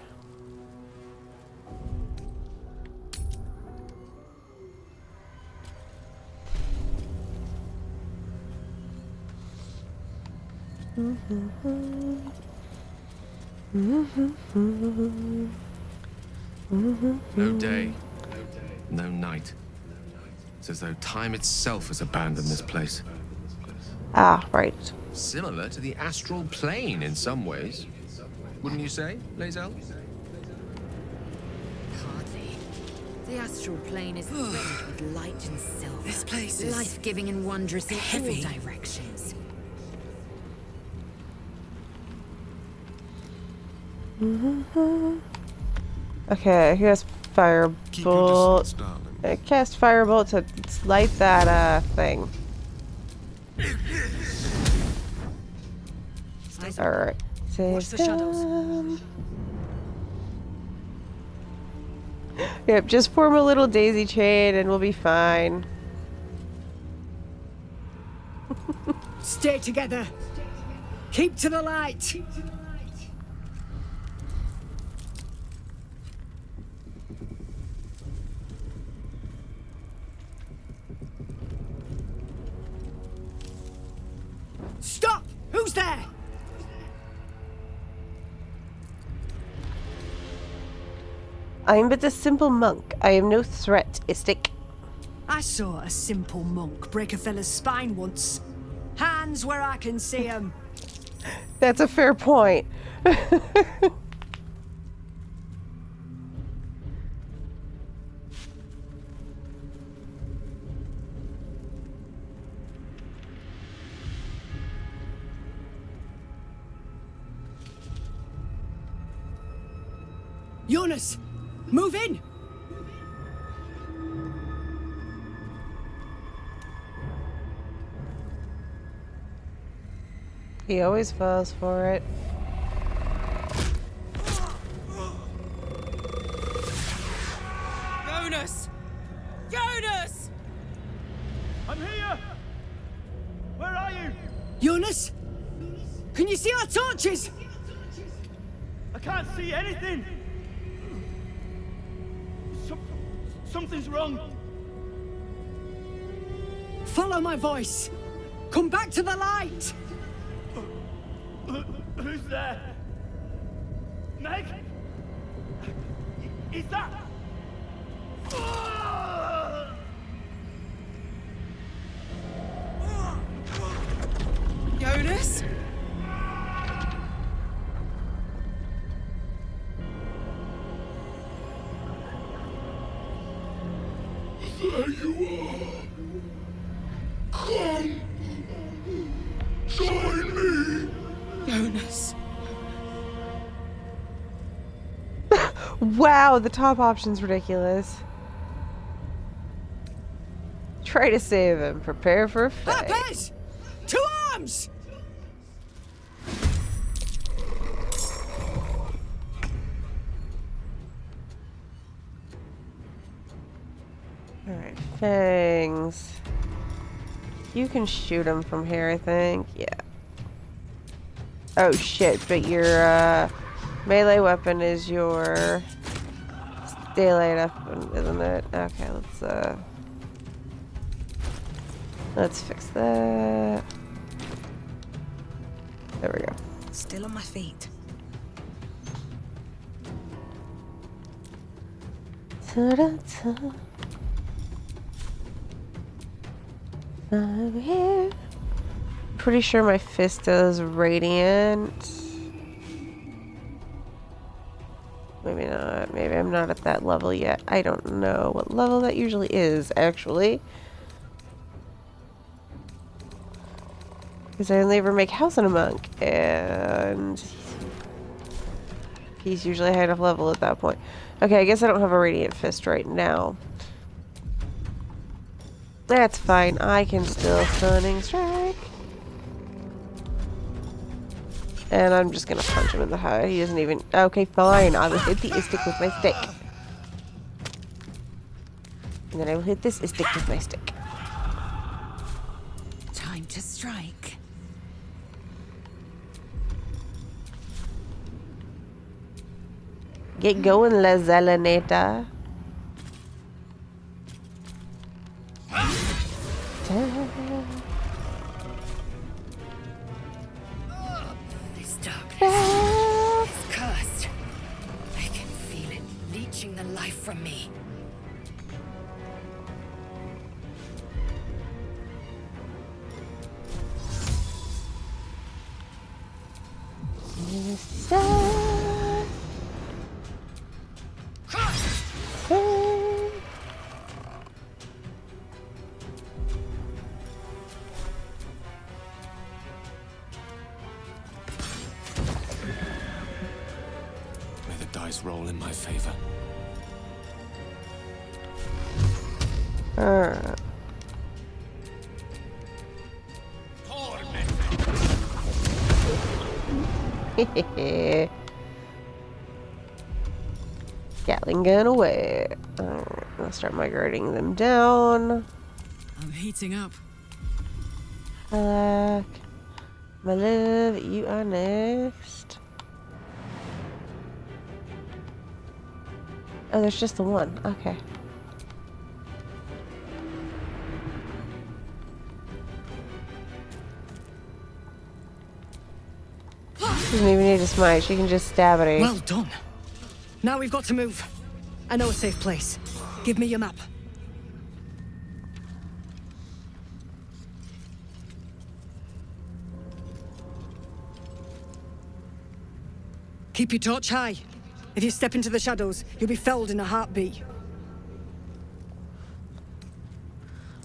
No day, no night. It's as though time itself has abandoned this place. Ah, right. Similar to the astral plane in some ways. Wouldn't you say, Lae'zel? Hardly. The astral plane is threaded with light and silver. This place is life-giving and wondrous in heavy. all directions. Okay, here's Firebolt. I cast Firebolt to light that thing. Alright. Watch the shadows. Yep, just form a little daisy chain and we'll be fine. Stay together. Keep to the light. Stop! Who's there? I am but a simple monk. I am no threat, Istik. I saw a simple monk break a fella's spine once. Hands where I can see 'em. That's a fair point. Jonas, move in. He always falls for it. Jonas! Jonas! Can you see our torches? I can't see anything. Something's wrong. Follow my voice. Come back to the light. Who's there? Meg? Is that? Jonas? There you are. Come. Join me. Jonas. Wow, the top option's ridiculous. Try to save him. Prepare for a fight. Harpers! To arms! Alright, fangs. You can shoot him from here, I think. Yeah. Oh shit, but your melee weapon is your daylight weapon, isn't it? Okay, let's fix that. There we go. Still on my feet. Ta-da-ta. I'm here. Pretty sure my fist does radiant. Maybe not. Maybe I'm not at that level yet. I don't know what level that usually is, actually. Because I only ever make Halsin a monk, and he's usually high enough level at that point. Okay, I guess I don't have a radiant fist right now. That's fine. I can still stunning strike. And I'm just gonna punch him in the head. He doesn't even... Okay, fine. I will hit the stick with my stick. And then I will hit this stick with my stick. Time to strike. Get going, Lae'zel. This darkness is cursed. I can feel it leeching the life from me. Roll in my favor. Gatling gun away. Alright, I'll start migrating them down. I'm heating up. Hshar'lak, my love, you are next. Oh, there's just the one. Okay. She doesn't even need to smite. She can just stab at it. Well done. Now we've got to move. I know a safe place. Give me your map. Keep your torch high. If you step into the shadows, you'll be felled in a heartbeat.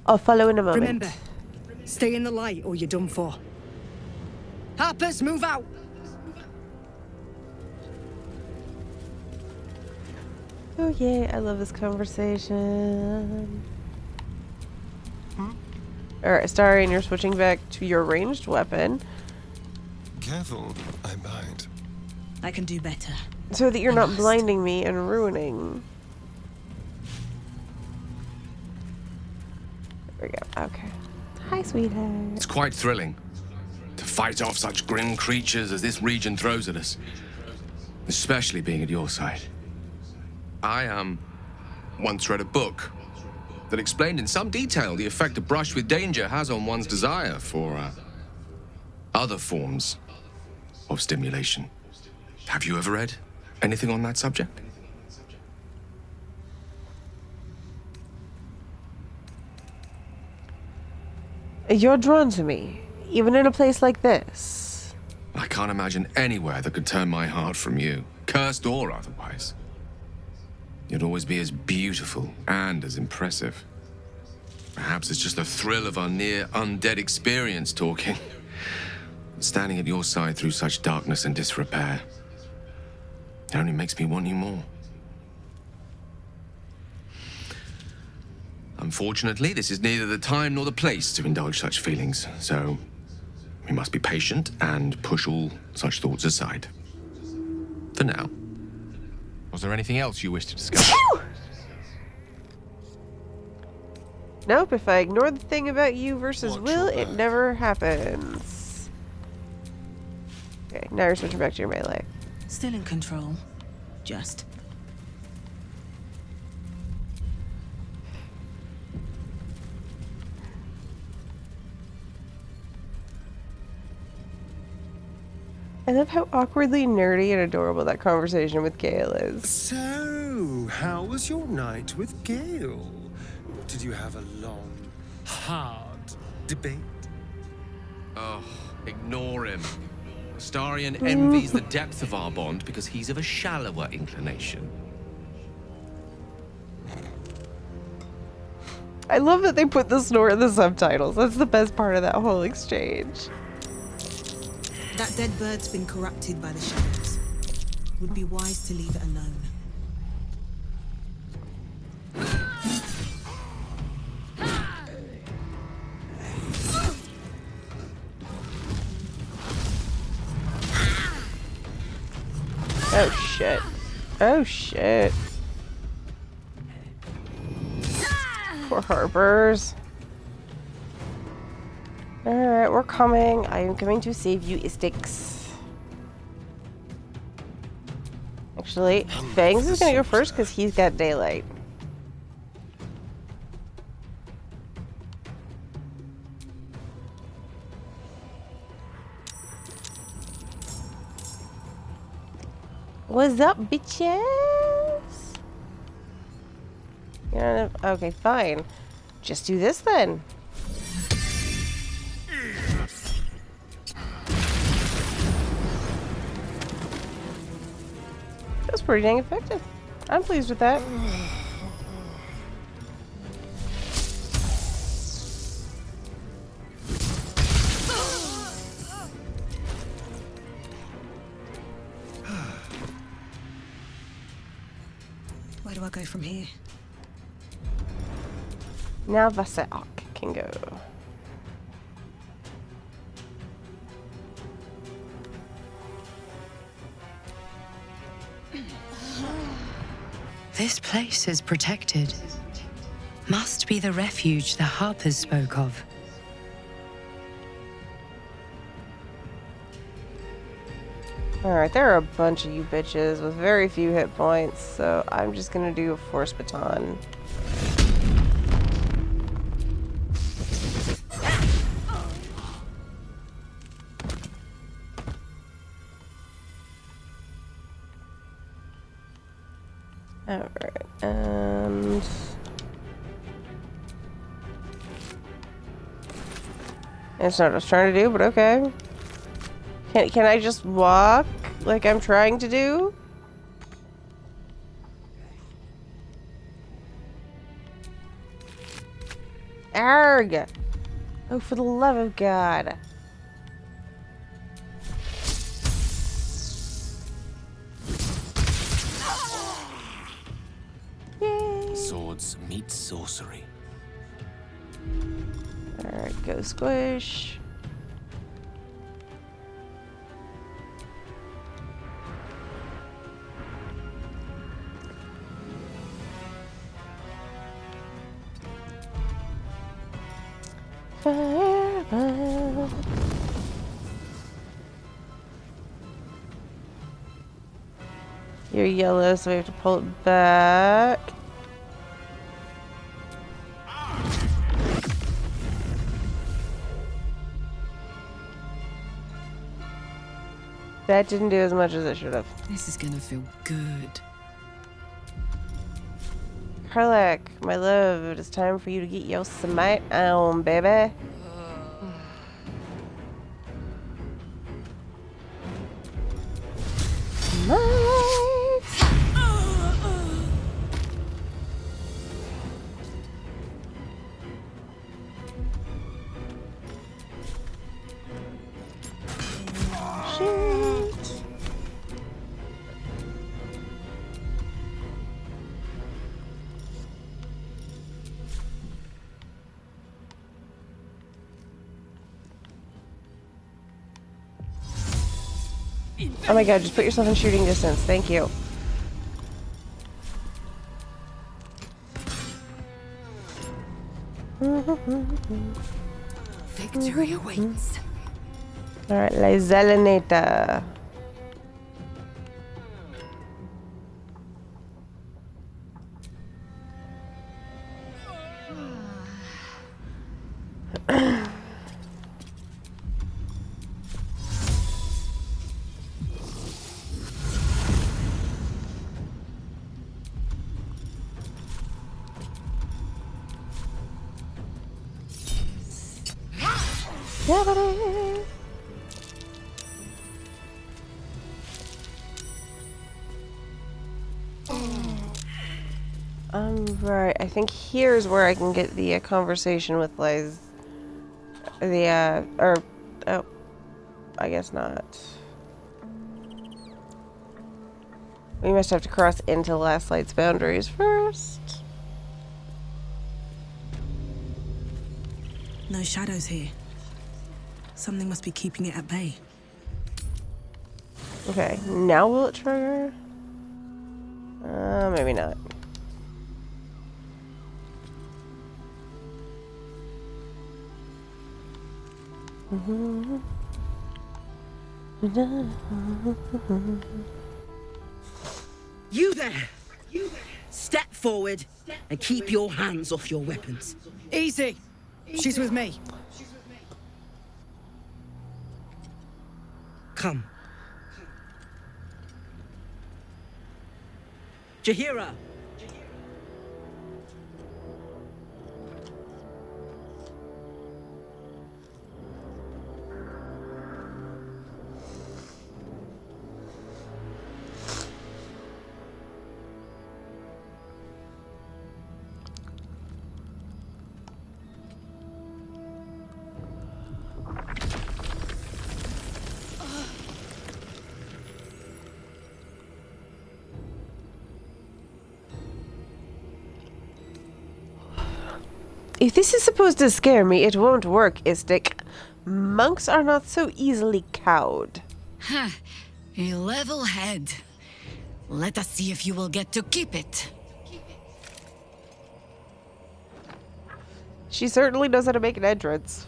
I'll follow in a moment. Remember, stay in the light or you're done for. Harpers, move out! Oh yeah, I love this conversation. Alright, Astarion, you're switching back to your ranged weapon. Careful, I bite. I can do better. So that you're not blinding me and ruining. There we go. Okay. Hi, sweetheart. It's quite thrilling to fight off such grim creatures as this region throws at us. Especially being at your side. I, once read a book that explained in some detail the effect a brush with danger has on one's desire for, other forms of stimulation. Have you ever read anything on that subject? You're drawn to me, even in a place like this. I can't imagine anywhere that could turn my heart from you, cursed or otherwise. You'd always be as beautiful and as impressive. Perhaps it's just the thrill of our near undead experience talking. Standing at your side through such darkness and disrepair, it only makes me want you more. Unfortunately, this is neither the time nor the place to indulge such feelings, so we must be patient and push all such thoughts aside. For now. Was there anything else you wish to discuss? Nope, if I ignore the thing about you versus Wyll, it never happens. Okay, now you're switching back to your melee. Still in control. Just. I love how awkwardly nerdy and adorable that conversation with Gale is. So, how was your night with Gale? Did you have a long, hard debate? Oh, ignore him. Astarion envies the depth of our bond because he's of a shallower inclination. I love that they put the snore in the subtitles. That's the best part of that whole exchange. That dead bird's been corrupted by the shadows. Would be wise to leave it alone. Oh shit. Oh shit. Poor Harpers. Alright, we're coming. I am coming to save you, Istix. Actually, Fangs is gonna go first because he's got daylight. What's up, bitches? Yeah, okay, fine. Just do this then. That's pretty dang effective. I'm pleased with that. Where do I go from here? Now Vas'a'ac can go. This place is protected. Must be the refuge the Harpers spoke of. Alright, there are a bunch of you bitches with very few hit points, so I'm just gonna do a force baton. Alright, and... That's not what I was trying to do, but okay. Can I just walk like I'm trying to do? Arg! Oh, for the love of God. Yay. Swords meet sorcery. Alright, go squish. You're yellow, so we have to pull it back. That didn't do as much as it should have. This is gonna feel good. Karlach, my love, it is time for you to get your smite on, baby. Oh my god, just put yourself in shooting distance. Thank you. Victory awaits. Alright, Lae'zel. Right, I think here's where I can get the conversation with Lae'zel. Oh, I guess not. We must have to cross into Last Light's boundaries first. No shadows here. Something must be keeping it at bay. Okay, now will it trigger? Maybe not. You there! Step forward and keep your hands off your weapons. Easy! She's with me. Come. Jaheira! If this is supposed to scare me, it won't work, Istik. Monks are not so easily cowed. Huh. A level head. Let us see if you will get to keep it. She certainly knows how to make an entrance.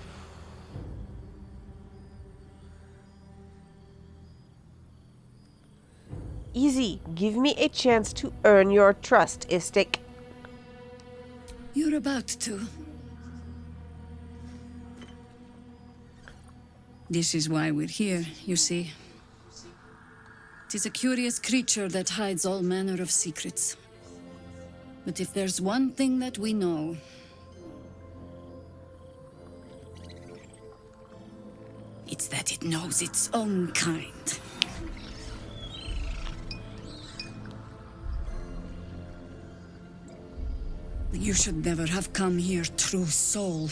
Easy. Give me a chance to earn your trust, Istik. You're about to. This is why we're here, you see. It is a curious creature that hides all manner of secrets. But if there's one thing that we know, it's that it knows its own kind. You should never have come here, true soul.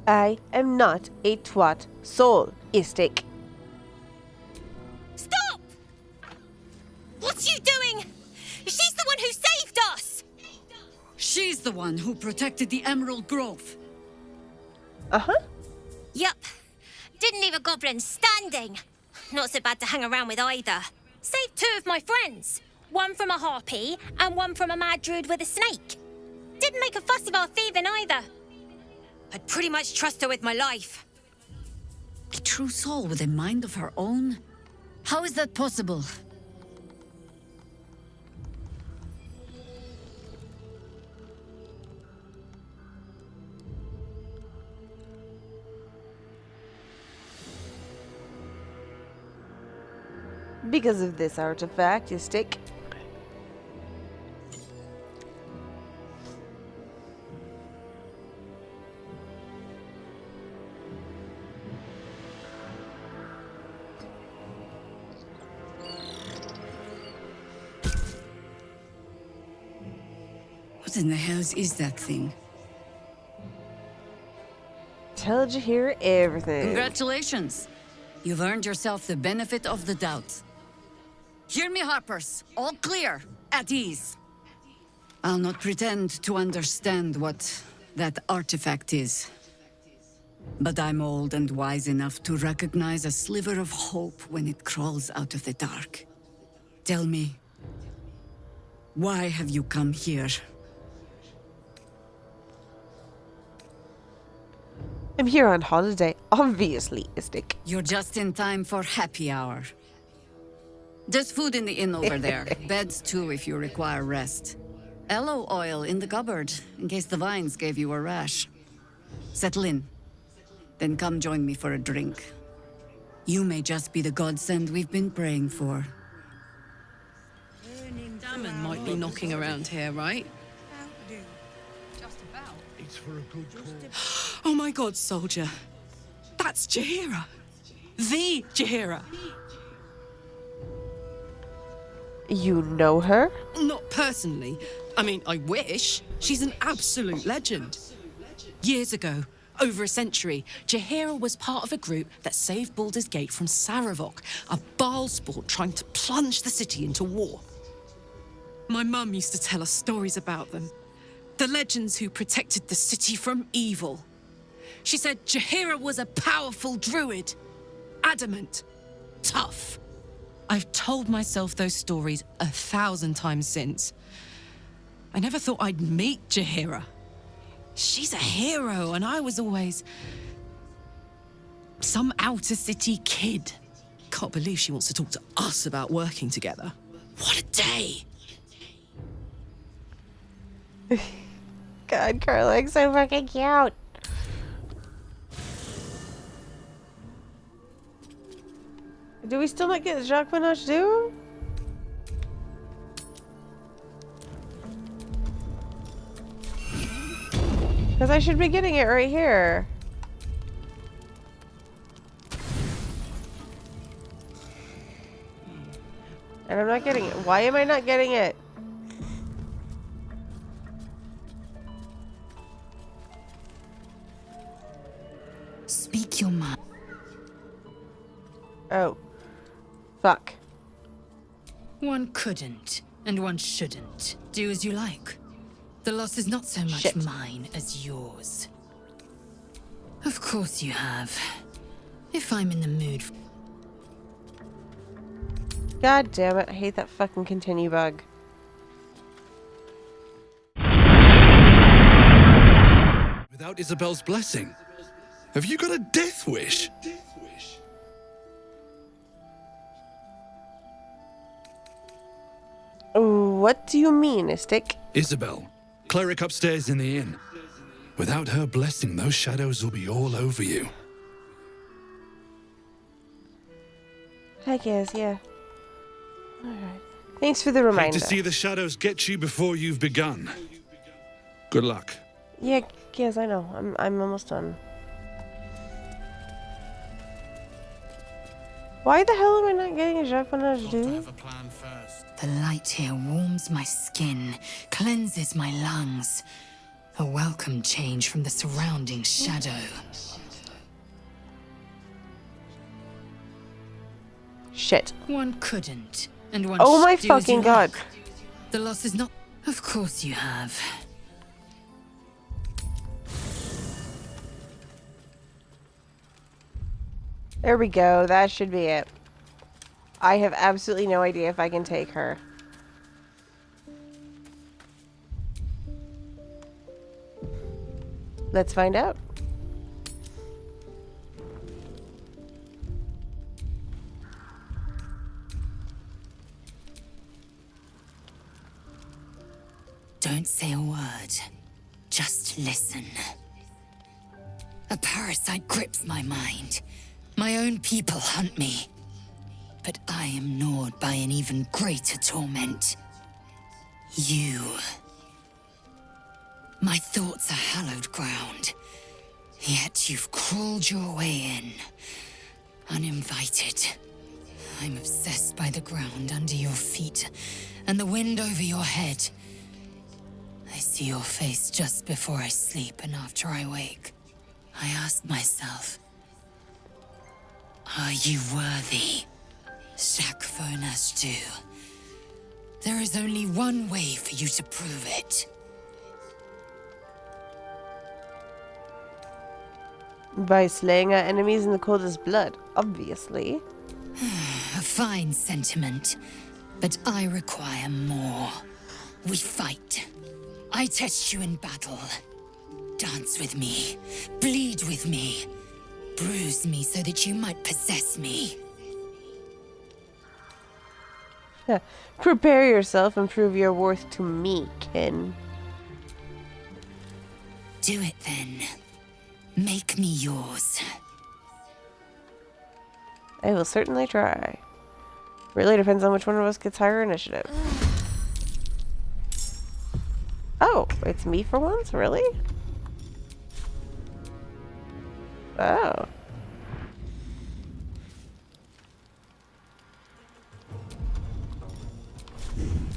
I am not a twat soul, Istik. Stop! What's you doing? She's the one who saved us! She's the one who protected the Emerald Grove. Uh-huh. Yup. Didn't leave a goblin standing. Not so bad to hang around with either. Saved two of my friends. One from a harpy, and one from a mad druid with a snake. Didn't make a fuss of our thieving either. I'd pretty much trust her with my life. A true soul with a mind of her own? How is that possible? Because of this artifact, you stick. What in the hells is that thing? Told you here everything. Congratulations. You've earned yourself the benefit of the doubt. Hear me, Harpers. All clear. At ease. I'll not pretend to understand what that artifact is. But I'm old and wise enough to recognize a sliver of hope when it crawls out of the dark. Tell me, why have you come here? I'm here on holiday, obviously, Istik. You're just in time for happy hour. There's food in the inn over there. Beds too if you require rest. Aloe oil in the cupboard, in case the vines gave you a rash. Settle in. Then come join me for a drink. You may just be the godsend we've been praying for. Salmon might be knocking around here, right? It's for a good cause. Oh my god, soldier. That's Jaheira. The Jaheira. You know her? Not personally. I mean, I wish. She's an absolute legend. Years ago, over a century, Jaheira was part of a group that saved Baldur's Gate from Sarevok, a Baal sport trying to plunge the city into war. My mum used to tell us stories about them. The legends who protected the city from evil. She said Jaheira was a powerful druid. Adamant. Tough. I've told myself those stories 1,000 times since. I never thought I'd meet Jaheira. She's a hero, and I was always some outer city kid. Can't believe she wants to talk to us about working together. What a day! God, Karlach's so fucking cute. Do we still not get zhak vo'n'ash too? Because I should be getting it right here. And I'm not getting it. Why am I not getting it? Speak your mind. Oh. Fuck. One couldn't, and one shouldn't. Do as you like. The loss is not so much mine as yours. Of course you have. If I'm in the mood. God damn it, I hate that fucking continue bug. Without Isobel's blessing, have you got a death wish? What do you mean, Istik? Isobel, cleric upstairs in the inn. Without her blessing, those shadows will be all over you. I guess, yeah. Alright. Thanks for the reminder. Hate to see the shadows get you before you've begun. Good luck. Yeah, yes, I know. I'm almost done. Why the hell am I not getting a zhak vo'n'ash, dude? The light here warms my skin, cleanses my lungs. A welcome change from the surrounding shadow. Shit. One couldn't, and one Oh my should do as you fucking god. like. The loss is not. Of course you have. There we go. That should be it. I have absolutely no idea if I can take her. Let's find out. Don't say a word. Just listen. A parasite grips my mind. My own people hunt me. But I am gnawed by an even greater torment. You. My thoughts are hallowed ground. Yet you've crawled your way in. Uninvited. I'm obsessed by the ground under your feet and the wind over your head. I see your face just before I sleep and after I wake. I ask myself, are you worthy? Zhak vo'n'ash do. There is only one way for you to prove it. By slaying our enemies in the coldest blood, obviously. A fine sentiment, but I require more. We fight. I test you in battle. Dance with me. Bleed with me. Bruise me so that you might possess me. Prepare yourself and prove your worth to me, kin. Do it then. Make me yours. I will certainly try. Really depends on which one of us gets higher initiative. Oh, it's me for once? Really? Oh.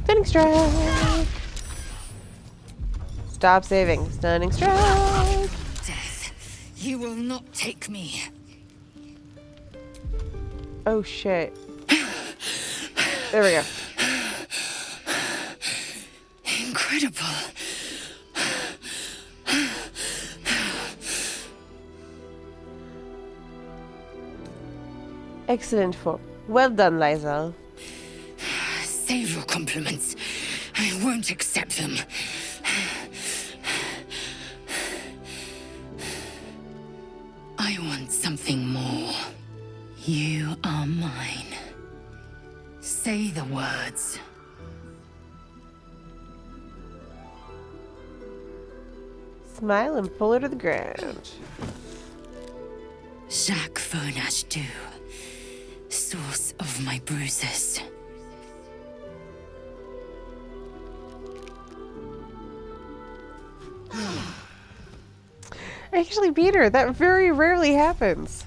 Stunning strike! Stop saving. Stunning strike! Death, you will not take me. Oh shit. There we go. Incredible. Excellent form. Well done, Lae'zel. Save your compliments. I won't accept them. I want something more. You are mine. Say the words. Smile and pull her to the ground. Zhak vo'n'ash do. Source of my bruises. I actually beat her. That very rarely happens.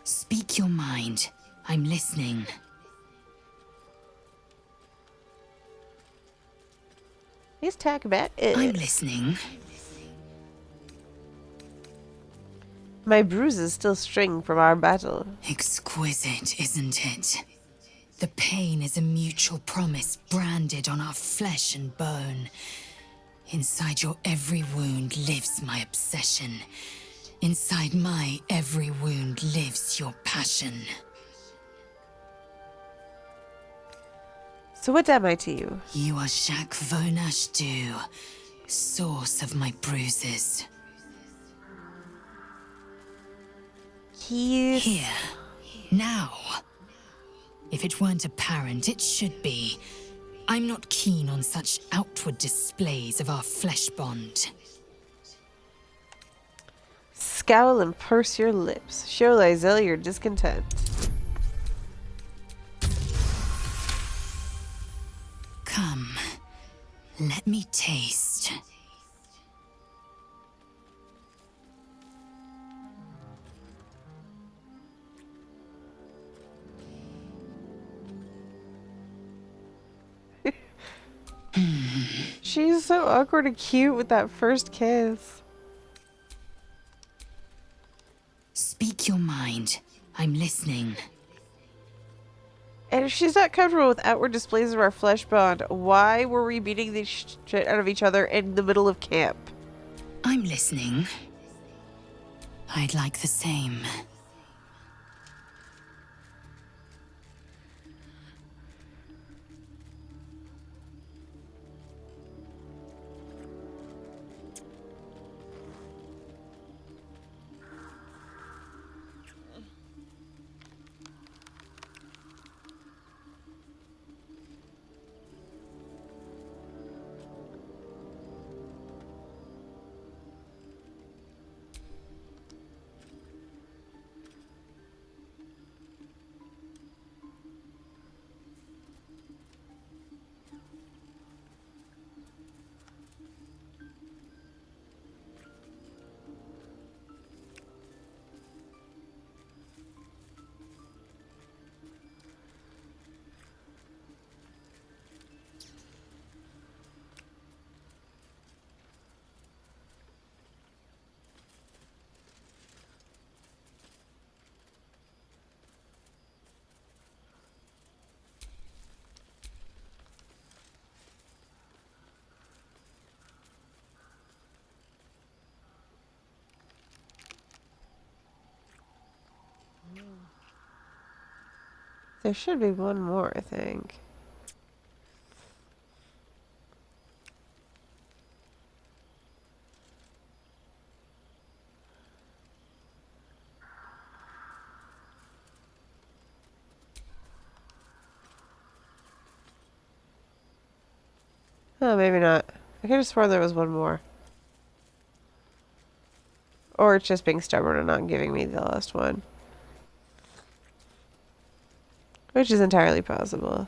Speak your mind. I'm listening. He's Takbat. I'm listening. My bruises still string from our battle. Exquisite, isn't it? The pain is a mutual promise branded on our flesh and bone. Inside your every wound lives my obsession. Inside my every wound lives your passion. So what am I to you? You are Zhak vo'n'ash do, source of my bruises. Yes. Here. Now. If it weren't apparent, it should be. I'm not keen on such outward displays of our flesh bond. Scowl and purse your lips. Show Lae'zel your discontent. Come, let me taste. She's so awkward and cute with that first kiss. Speak your mind. I'm listening. And if she's not comfortable with outward displays of our flesh bond, why were we beating the shit out of each other in the middle of camp? I'm listening. I'd like the same. There should be one more, I think. Oh, maybe not. I could have sworn there was one more. Or it's just being stubborn and not giving me the last one. Which is entirely possible.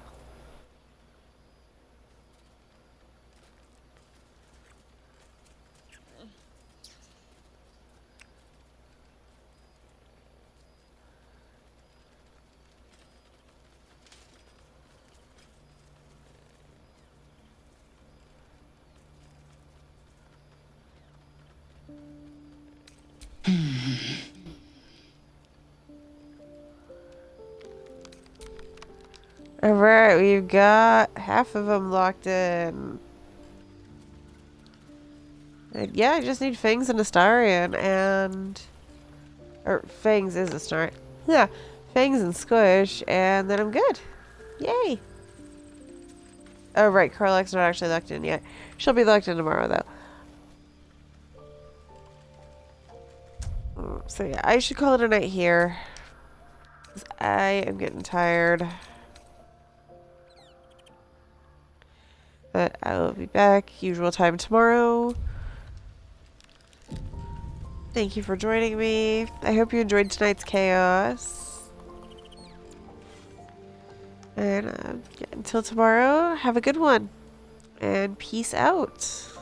Alright, we've got half of them locked in. And yeah, I just need Fangs and Astarion and... Or, Fangs is Astarion. Yeah, Fangs and Squish, and then I'm good. Yay! Oh right, Karlach's not actually locked in yet. She'll be locked in tomorrow, though. So yeah, I should call it a night here. 'Cause I am getting tired. But I will be back, usual time tomorrow. Thank you for joining me. I hope you enjoyed tonight's chaos. And yeah, until tomorrow, have a good one. And peace out.